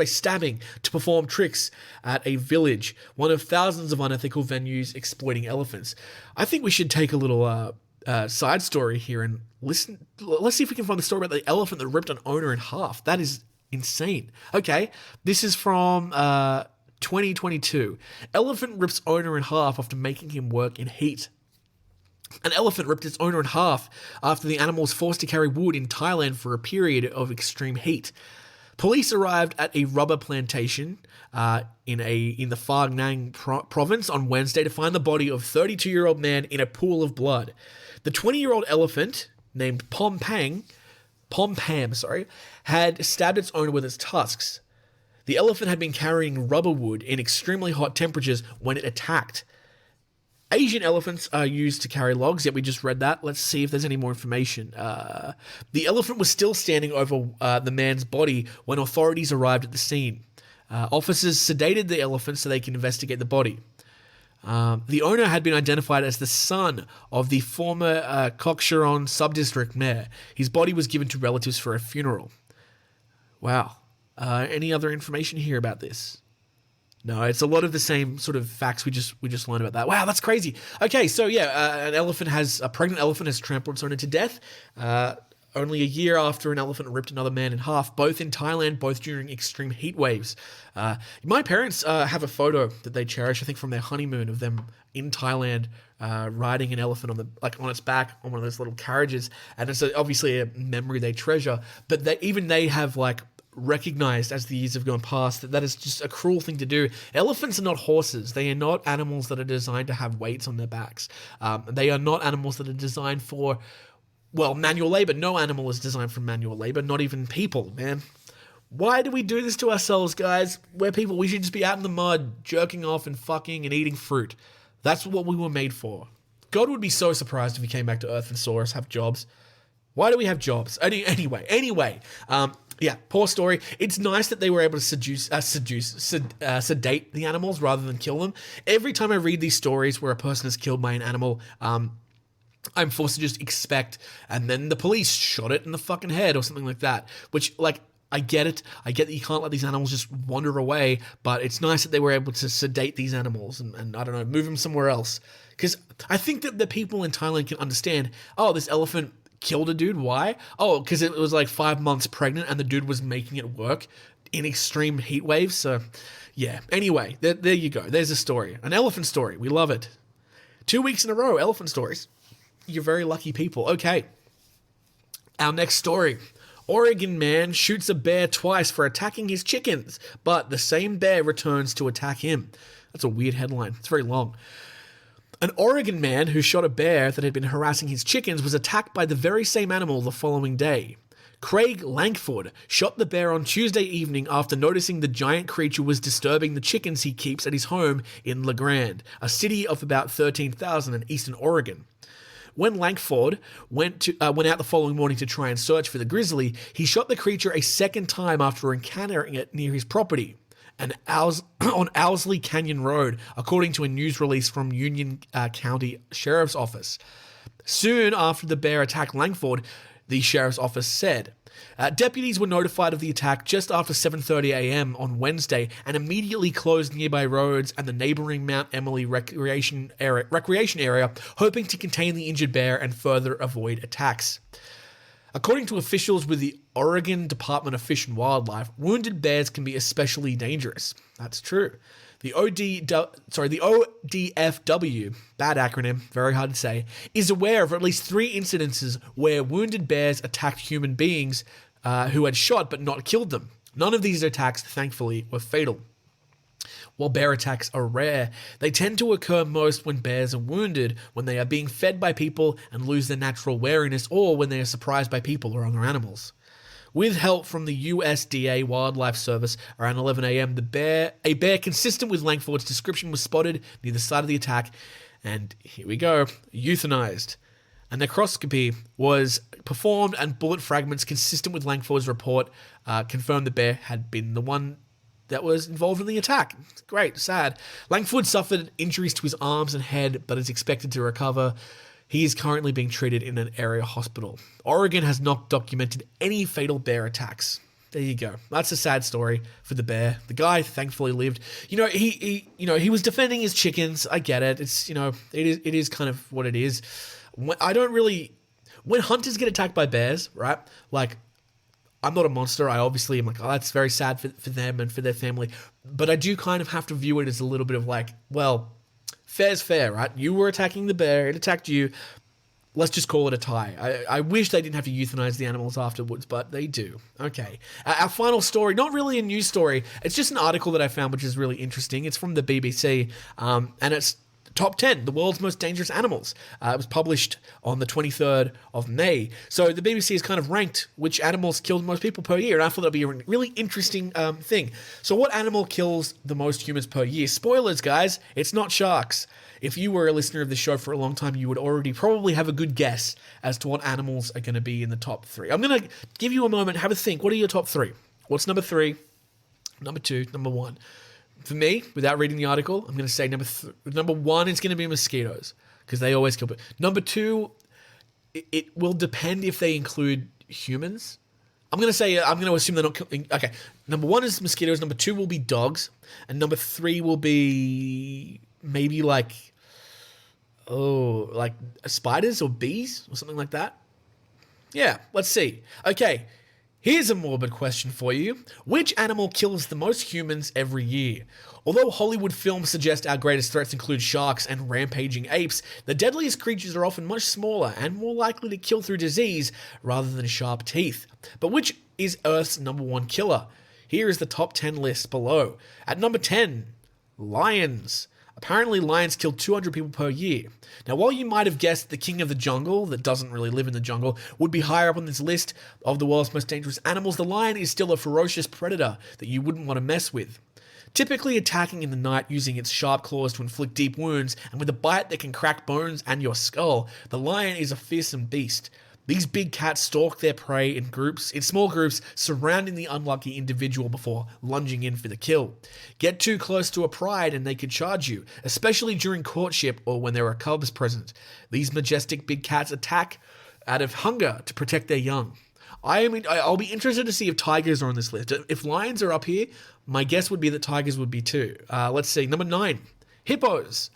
stabbing to perform tricks at a village, one of thousands of unethical venues exploiting elephants. I think we should take a little side story here and listen. Let's see if we can find the story about the elephant that ripped an owner in half. That is insane. Okay, this is from 2022. Elephant rips owner in half after making him work in heat. An elephant ripped its owner in half after the animal was forced to carry wood in Thailand for a period of extreme heat. Police arrived at a rubber plantation in the Phang Nang province on Wednesday to find the body of 32-year-old man in a pool of blood. The 20-year-old elephant, named Pom Pam, had stabbed its owner with its tusks. The elephant had been carrying rubber wood in extremely hot temperatures when it attacked. Asian elephants are used to carry logs, yet we just read that. Let's see if there's any more information. The elephant was still standing over the man's body when authorities arrived at the scene. Officers sedated the elephant so they can investigate the body. The owner had been identified as the son of the former Cockcharon subdistrict mayor. His body was given to relatives for a funeral. Wow. Any other information here about this? No, it's a lot of the same sort of facts we just learned about that. Wow, that's crazy. Okay, so yeah, a pregnant elephant has trampled its owner to death. Only a year after an elephant ripped another man in half, both in Thailand, both during extreme heat waves. My parents have a photo that they cherish, I think from their honeymoon, of them in Thailand riding an elephant on its back on one of those little carriages, and it's obviously a memory they treasure. But they have recognized as the years have gone past that is just a cruel thing to do. Elephants are not horses. They are not animals that are designed to have weights on their backs. They are not animals that are designed for, manual labor. No animal is designed for manual labor, not even people, man. Why do we do this to ourselves, guys? We're people. We should just be out in the mud, jerking off and fucking and eating fruit. That's what we were made for. God would be so surprised if he came back to Earth and saw us have jobs. Why do we have jobs? Anyway. Yeah, poor story. It's nice that they were able to sedate the animals rather than kill them. Every time I read these stories where a person is killed by an animal, I'm forced to just expect, and then the police shot it in the fucking head or something like that. Which, I get it. I get that you can't let these animals just wander away, but it's nice that they were able to sedate these animals and I don't know, move them somewhere else. Because I think that the people in Thailand can understand, this elephant killed a dude. Why? Because it was 5 months pregnant and the dude was making it work in extreme heat waves. So, yeah. Anyway, there you go. There's a story. An elephant story. We love it. 2 weeks in a row, elephant stories. You're very lucky people. Okay. Our next story. Oregon man shoots a bear twice for attacking his chickens, but the same bear returns to attack him. That's a weird headline. It's very long. An Oregon man who shot a bear that had been harassing his chickens was attacked by the very same animal the following day. Craig Langford shot the bear on Tuesday evening after noticing the giant creature was disturbing the chickens he keeps at his home in La Grande, a city of about 13,000 in eastern Oregon. When Langford went out the following morning to try and search for the grizzly, he shot the creature a second time after encountering it near his property. On Owsley Canyon Road, according to a news release from Union County Sheriff's Office. Soon after the bear attacked Langford, the Sheriff's Office said. Deputies were notified of the attack just after 7:30 a.m. on Wednesday and immediately closed nearby roads and the neighboring Mount Emily recreation area, hoping to contain the injured bear and further avoid attacks. According to officials with the Oregon Department of Fish and Wildlife, wounded bears can be especially dangerous. That's true. The ODFW, bad acronym, very hard to say, is aware of at least 3 incidences where wounded bears attacked human beings who had shot but not killed them. None of these attacks, thankfully, were fatal. While bear attacks are rare, they tend to occur most when bears are wounded, when they are being fed by people and lose their natural wariness, or when they are surprised by people or other animals. With help from the USDA Wildlife Service, around 11 a.m., a bear consistent with Langford's description was spotted near the site of the attack, and here we go, euthanized. A necroscopy was performed, and bullet fragments consistent with Langford's report confirmed the bear had been the one that was involved in the attack. Great, sad. Langford suffered injuries to his arms and head, but is expected to recover. He is currently being treated in an area hospital. Oregon has not documented any fatal bear attacks. there you go. That's a sad story for the bear. The guy thankfully lived. He was defending his chickens. I get it. It's, it is kind of what it is. When hunters get attacked by bears, right? Like, I'm not a monster. I obviously am like, oh, that's very sad for them and for their family. But I do kind of have to view it as a little bit of like, well, fair's fair, right? You were attacking the bear. It attacked you. Let's just call it a tie. I wish they didn't have to euthanize the animals afterwards, but they do. Okay. Our final story, not really a news story. It's just an article that I found, which is really interesting. It's from the BBC, and it's Top 10, the world's most dangerous animals. It was published on the 23rd of May. So the BBC has kind of ranked which animals kill the most people per year, and I thought that would be a really interesting thing. So what animal kills the most humans per year? Spoilers, guys, it's not sharks. If you were a listener of the show for a long time, you would already probably have a good guess as to what animals are going to be in the top 3. I'm going to give you a moment, have a think. What are your top 3? What's number 3, number 2, number 1? For me, without reading the article, I'm going to say number 1 is going to be mosquitoes, because they always kill people. Number 2, it will depend if they include humans. I'm going to assume they're not killing. Okay, number 1 is mosquitoes. Number 2 will be dogs, and number 3 will be maybe like spiders or bees or something like that. Yeah, let's see. Okay. Here's a morbid question for you. Which animal kills the most humans every year? Although Hollywood films suggest our greatest threats include sharks and rampaging apes, the deadliest creatures are often much smaller and more likely to kill through disease rather than sharp teeth. But which is Earth's number 1 killer? Here is the top 10 list below. At number 10, lions. Apparently, lions kill 200 people per year. Now, while you might have guessed the king of the jungle, that doesn't really live in the jungle, would be higher up on this list of the world's most dangerous animals, the lion is still a ferocious predator that you wouldn't want to mess with. Typically attacking in the night using its sharp claws to inflict deep wounds, and with a bite that can crack bones and your skull, the lion is a fearsome beast. These big cats stalk their prey in small groups, surrounding the unlucky individual before lunging in for the kill. Get too close to a pride and they could charge you, especially during courtship or when there are cubs present. These majestic big cats attack out of hunger to protect their young. I'll be interested to see if tigers are on this list. If lions are up here, my guess would be that tigers would be too. Let's see, number 9, hippos.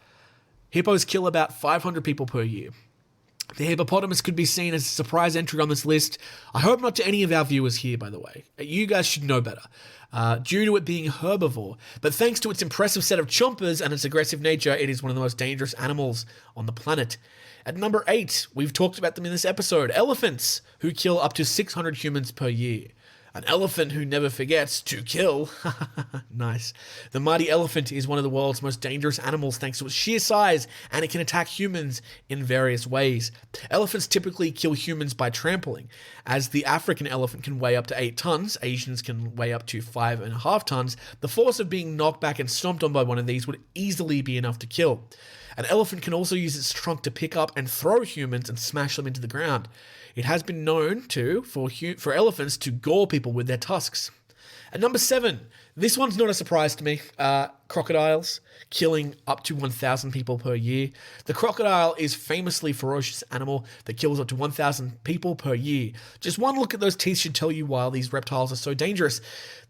Hippos kill about 500 people per year. The hippopotamus could be seen as a surprise entry on this list. I hope not to any of our viewers here, by the way. You guys should know better, due to it being a herbivore. But thanks to its impressive set of chompers and its aggressive nature, it is one of the most dangerous animals on the planet. At number 8, we've talked about them in this episode, elephants, who kill up to 600 humans per year. An elephant who never forgets to kill. Nice. The mighty elephant is one of the world's most dangerous animals thanks to its sheer size, and it can attack humans in various ways. Elephants typically kill humans by trampling. As the African elephant can weigh up to 8 tons, Asians can weigh up to 5.5 tons, the force of being knocked back and stomped on by one of these would easily be enough to kill. An elephant can also use its trunk to pick up and throw humans and smash them into the ground. It has been known for elephants to gore people with their tusks. At number 7, this one's not a surprise to me. Crocodiles, killing up to 1,000 people per year. The crocodile is famously a ferocious animal that kills up to 1,000 people per year. Just one look at those teeth should tell you why these reptiles are so dangerous.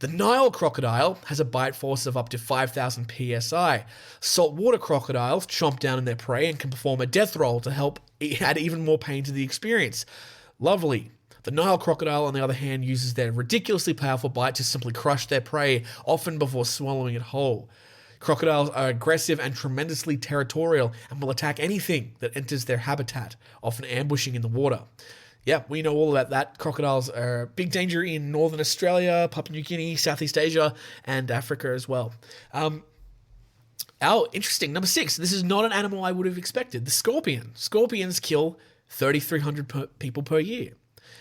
The Nile crocodile has a bite force of up to 5,000 psi. Saltwater crocodiles chomp down on their prey and can perform a death roll to help add even more pain to the experience. Lovely. The Nile crocodile, on the other hand, uses their ridiculously powerful bite to simply crush their prey, often before swallowing it whole. Crocodiles are aggressive and tremendously territorial and will attack anything that enters their habitat, often ambushing in the water. Yeah, we know all about that. Crocodiles are a big danger in northern Australia, Papua New Guinea, Southeast Asia, and Africa as well. Interesting. Number 6. This is not an animal I would have expected. The scorpion. Scorpions kill 3,300 people per year.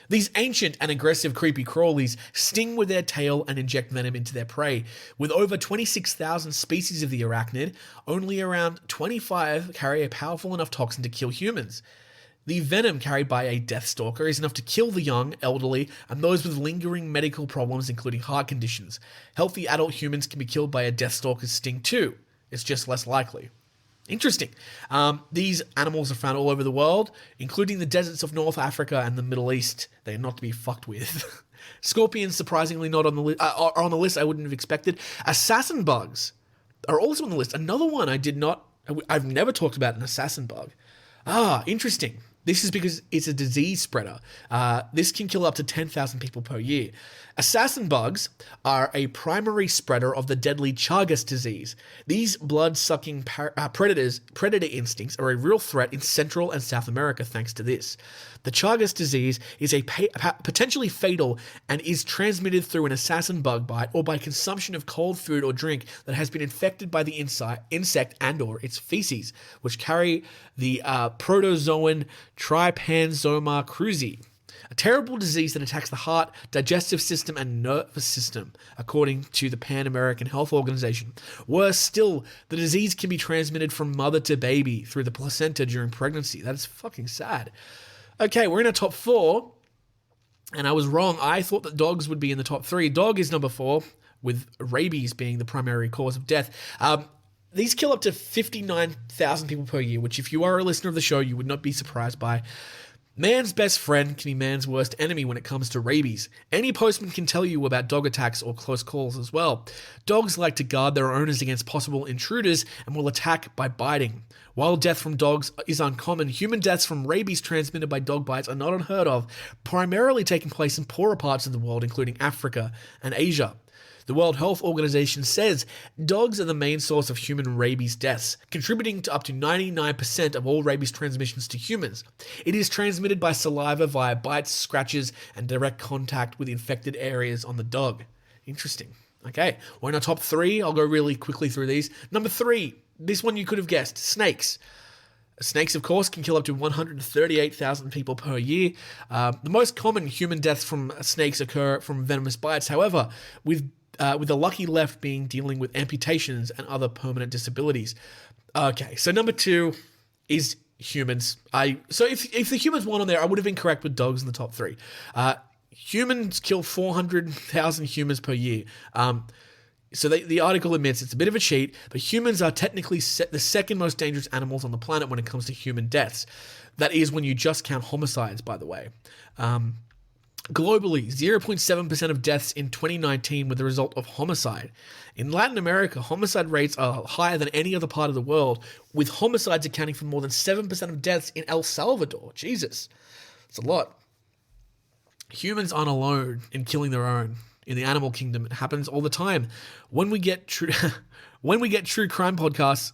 These ancient and aggressive creepy crawlies sting with their tail and inject venom into their prey. With over 26,000 species of the arachnid, only around 25 carry a powerful enough toxin to kill humans. The venom carried by a deathstalker is enough to kill the young, elderly, and those with lingering medical problems including heart conditions. Healthy adult humans can be killed by a deathstalker's sting too. It's just less likely. Interesting. These animals are found all over the world, including the deserts of North Africa and the Middle East. They are not to be fucked with. Scorpions, surprisingly, not on the list. Are on the list I wouldn't have expected. Assassin bugs are also on the list. Another one I've never talked about an assassin bug. Interesting. This is because it's a disease spreader. This can kill up to 10,000 people per year. Assassin bugs are a primary spreader of the deadly Chagas disease. These blood-sucking predator instincts are a real threat in Central and South America thanks to this. The Chagas disease is potentially fatal and is transmitted through an assassin bug bite or by consumption of cold food or drink that has been infected by the insect and/or its feces, which carry the protozoan Trypanosoma cruzi, a terrible disease that attacks the heart, digestive system, and nervous system, according to the Pan American Health Organization. Worse still, the disease can be transmitted from mother to baby through the placenta during pregnancy. That is fucking sad. Okay, we're in our top 4, and I was wrong. I thought that dogs would be in the top 3. Dog is number 4, with rabies being the primary cause of death. These kill up to 59,000 people per year, which if you are a listener of the show, you would not be surprised by. Man's best friend can be man's worst enemy when it comes to rabies. Any postman can tell you about dog attacks or close calls as well. Dogs like to guard their owners against possible intruders and will attack by biting. While death from dogs is uncommon, human deaths from rabies transmitted by dog bites are not unheard of, primarily taking place in poorer parts of the world, including Africa and Asia. The World Health Organization says dogs are the main source of human rabies deaths, contributing to up to 99% of all rabies transmissions to humans. It is transmitted by saliva via bites, scratches, and direct contact with infected areas on the dog. Interesting. Okay, we're in our top 3. I'll go really quickly through these. Number 3, this one you could have guessed, snakes. Snakes, of course, can kill up to 138,000 people per year. The most common human deaths from snakes occur from venomous bites. However, with the lucky left being dealing with amputations and other permanent disabilities. Okay, so number 2 is humans. So if the humans weren't on there, I would have been correct with dogs in the top 3. Humans kill 400,000 humans per year. So the article admits it's a bit of a cheat, but humans are technically the second most dangerous animals on the planet when it comes to human deaths. That is when you just count homicides, by the way. Globally, 0.7% of deaths in 2019 were the result of homicide. In Latin America, homicide rates are higher than any other part of the world, with homicides accounting for more than 7% of deaths in El Salvador. Jesus, it's a lot. Humans aren't alone in killing their own. In the animal kingdom, it happens all the time. When we get true crime podcasts,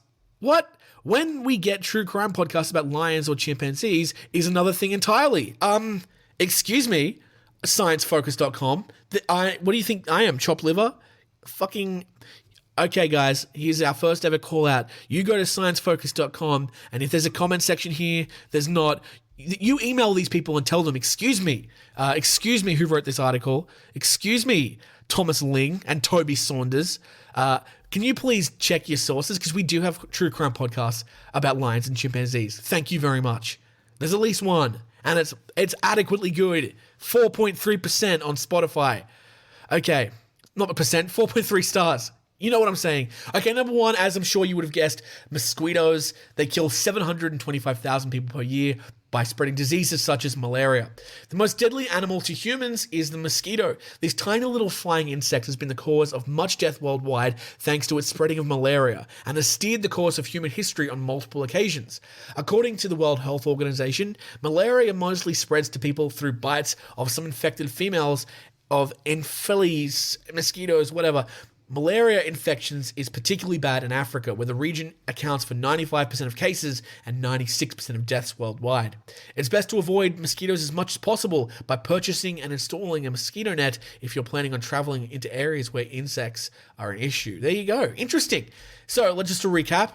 When we get true crime podcasts about lions or chimpanzees is another thing entirely. Excuse me, sciencefocus.com. What do you think I am, chopped liver? Fucking... Okay, guys, here's our first ever call out. You go to sciencefocus.com, and if there's a comment section here, there's not... You email these people and tell them, excuse me who wrote this article, excuse me, Thomas Ling and Toby Saunders, can you please check your sources? Because we do have true crime podcasts about lions and chimpanzees. Thank you very much. There's at least one, and it's adequately good. 4.3% on Spotify. Okay, not a percent, 4.3 stars. You know what I'm saying. Okay, number 1, as I'm sure you would have guessed, mosquitoes. They kill 725,000 people per year by spreading diseases such as malaria. The most deadly animal to humans is the mosquito. This tiny little flying insect has been the cause of much death worldwide thanks to its spreading of malaria and has steered the course of human history on multiple occasions. According to the World Health Organization, malaria mostly spreads to people through bites of some infected females of Anopheles, mosquitoes, whatever. Malaria infections is particularly bad in Africa, where the region accounts for 95% of cases and 96% of deaths worldwide. It's best to avoid mosquitoes as much as possible by purchasing and installing a mosquito net if you're planning on traveling into areas where insects are an issue. There you go. Interesting. So let's just to recap.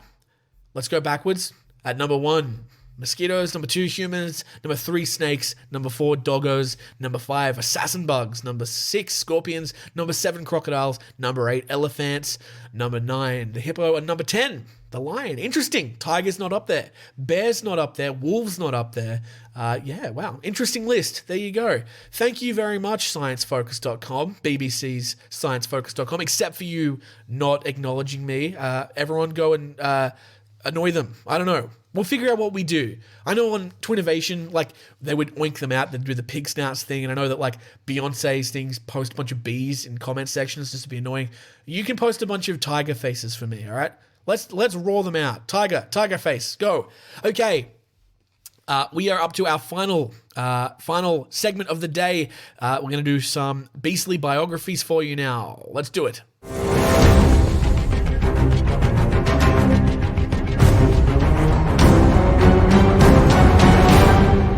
Let's go backwards. At number 1, mosquitoes. Number 2, humans. Number 3, snakes. Number 4, doggos. Number 5, assassin bugs. Number 6, scorpions. Number 7, crocodiles. Number 8, elephants. Number 9, the hippo. And number 10, the lion. Interesting. Tiger's not up there. Bear's not up there. Wolf's not up there. Yeah, wow. Interesting list. There you go. Thank you very much, sciencefocus.com, BBC's sciencefocus.com, except for you not acknowledging me. Everyone go and annoy them. I don't know. We'll figure out what we do. I know on Twinnovation, like, they would oink them out, they'd do the pig snouts thing, and I know that, like, Beyonce's things post a bunch of bees in comment sections just to be annoying. You can post a bunch of tiger faces for me, all right? Let's roar them out. Tiger face, go. Okay, we are up to our final segment of the day. We're going to do some beastly biographies for you now. Let's do it.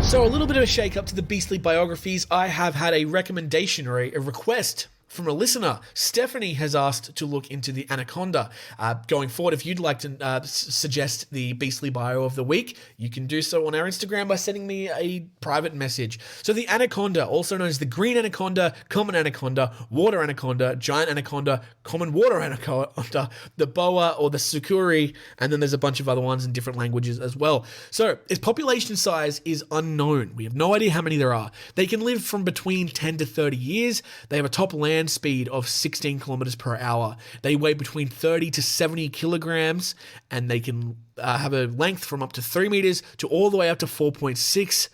So a little bit of a shake-up to the beastly biographies. I have had a recommendation or a request from a listener. Stephanie has asked to look into the Anaconda. Going forward, if you'd like to suggest the beastly bio of the week, you can do so on our Instagram by sending me a private message. So the Anaconda, also known as the green anaconda, common anaconda, water anaconda, giant anaconda, common water anaconda, the boa or the sukuri, and then there's a bunch of other ones in different languages as well. So its population size is unknown. We have no idea how many there are. They can live from between 10 to 30 years. They have a top land speed of 16 kilometers per hour. They weigh between 30 to 70 kilograms, and they can have a length from up to 3 meters to all the way up to 4.6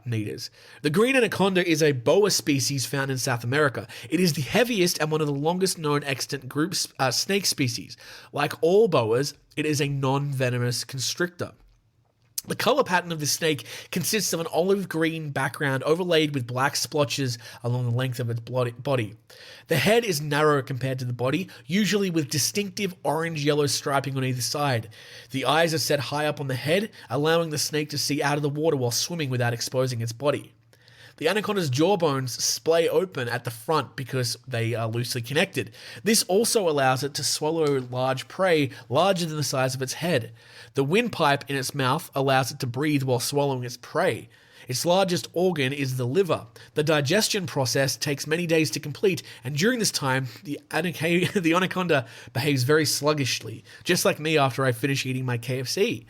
meters. The green anaconda is a boa species found in South America. It is the heaviest and one of the longest known extant group snake species. Like all boas, it is a non-venomous constrictor. The color pattern of the snake consists of an olive green background overlaid with black splotches along the length of its body. The head is narrow compared to the body, usually with distinctive orange-yellow striping on either side. The eyes are set high up on the head, allowing the snake to see out of the water while swimming without exposing its body. The anaconda's jawbones splay open at the front because they are loosely connected. This also allows it to swallow large prey larger than the size of its head. The windpipe in its mouth allows it to breathe while swallowing its prey. Its largest organ is the liver. The digestion process takes many days to complete, and during this time, the anaconda behaves very sluggishly, just like me after I finish eating my KFC.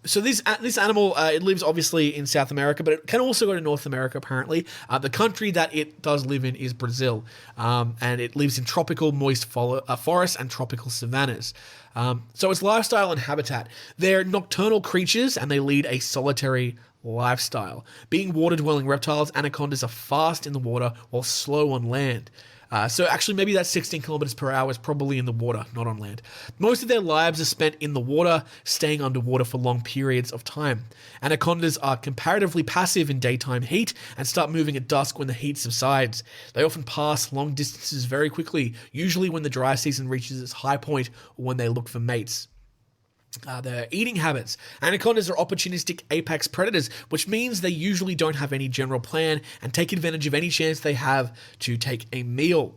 So this animal, it lives obviously in South America, but it can also go to North America, apparently. The country that it does live in is Brazil, and it lives in tropical moist forests and tropical savannas. So its lifestyle and habitat. They're nocturnal creatures, and they lead a solitary lifestyle. Being water-dwelling reptiles, anacondas are fast in the water while slow on land. So actually maybe that 16 kilometers per hour is probably in the water, not on land. Most of their lives are spent in the water, staying underwater for long periods of time. Anacondas are comparatively passive in daytime heat and start moving at dusk when the heat subsides. They often pass long distances very quickly, usually when the dry season reaches its high point or when they look for mates. Their eating habits. Anacondas are opportunistic apex predators, which means they usually don't have any general plan and take advantage of any chance they have to take a meal.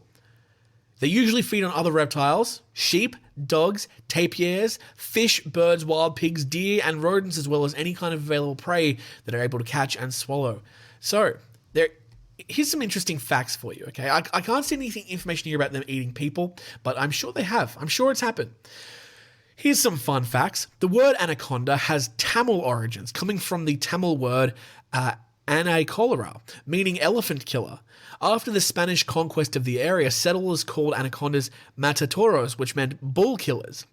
They usually feed on other reptiles, sheep, dogs, tapirs, fish, birds, wild pigs, deer, and rodents, as well as any kind of available prey that are able to catch and swallow. So, here's some interesting facts for you, okay? I can't see anything information here about them eating people, but I'm sure they have. I'm sure it's happened. Here's some fun facts. The word anaconda has Tamil origins, coming from the Tamil word anacolora, meaning elephant killer. After the Spanish conquest of the area, settlers called anacondas matatoros, which meant bull killers.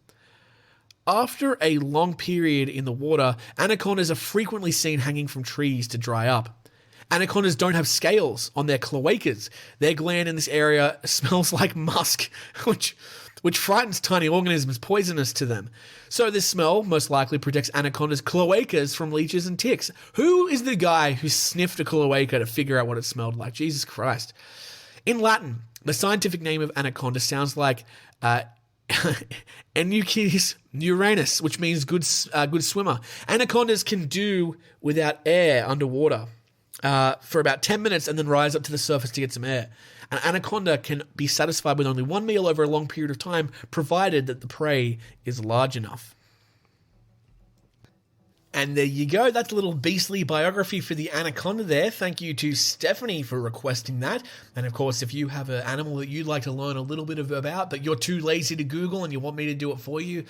After a long period in the water, anacondas are frequently seen hanging from trees to dry up. Anacondas don't have scales on their cloacas. Their gland in this area smells like musk, which frightens tiny organisms, poisonous to them. So this smell most likely protects anacondas' cloacas from leeches and ticks. Who is the guy who sniffed a cloaca to figure out what it smelled like? Jesus Christ. In Latin, the scientific name of anaconda sounds like Enuchis uranus, which means good swimmer. Anacondas can do without air underwater for about 10 minutes and then rise up to the surface to get some air. An anaconda can be satisfied with only one meal over a long period of time, provided that the prey is large enough. And there you go. That's a little beastly biography for the Anaconda there. Thank you to Stephanie for requesting that. And of course, if you have an animal that you'd like to learn a little bit about, but you're too lazy to Google and you want me to do it for you,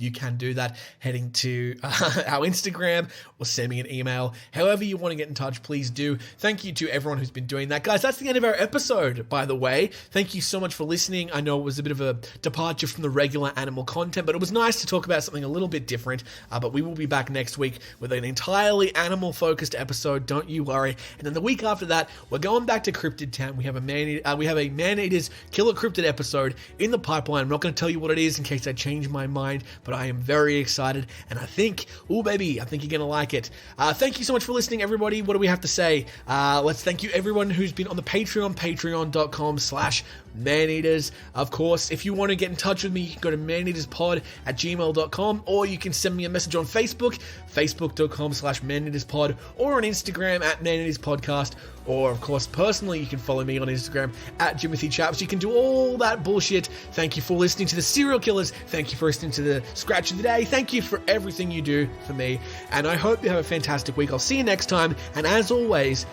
you can do that heading to our Instagram or send me an email. However you want to get in touch, please do. Thank you to everyone who's been doing that. Guys, that's the end of our episode, by the way. Thank you so much for listening. I know it was a bit of a departure from the regular animal content, but it was nice to talk about something a little bit different. But we will be back next week with an entirely animal-focused episode. Don't you worry. And then the week after that, we're going back to Cryptid Town. We have a Man-Eaters Killer Cryptid episode in the pipeline. I'm not going to tell you what it is in case I change my mind, but I am very excited. And I think, ooh baby, I think you're going to like it. Thank you so much for listening, everybody. What do we have to say? Let's thank you everyone who's been on the Patreon, patreon.com/maneaters. Of course, if you want to get in touch with me, you can go to maneaterspod@gmail.com, or you can send me a message on Facebook, facebook.com/maneaterspod, or on Instagram @maneaterspodcast, or of course, personally, you can follow me on Instagram @JimothyChaps. You can do all that bullshit. Thank you for listening to the Serial Killers. Thank you for listening to the Scratch of the Day. Thank you for everything you do for me, and I hope you have a fantastic week. I'll see you next time, and as always,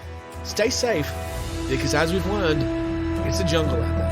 stay safe, because as we've learned, it's a jungle out there.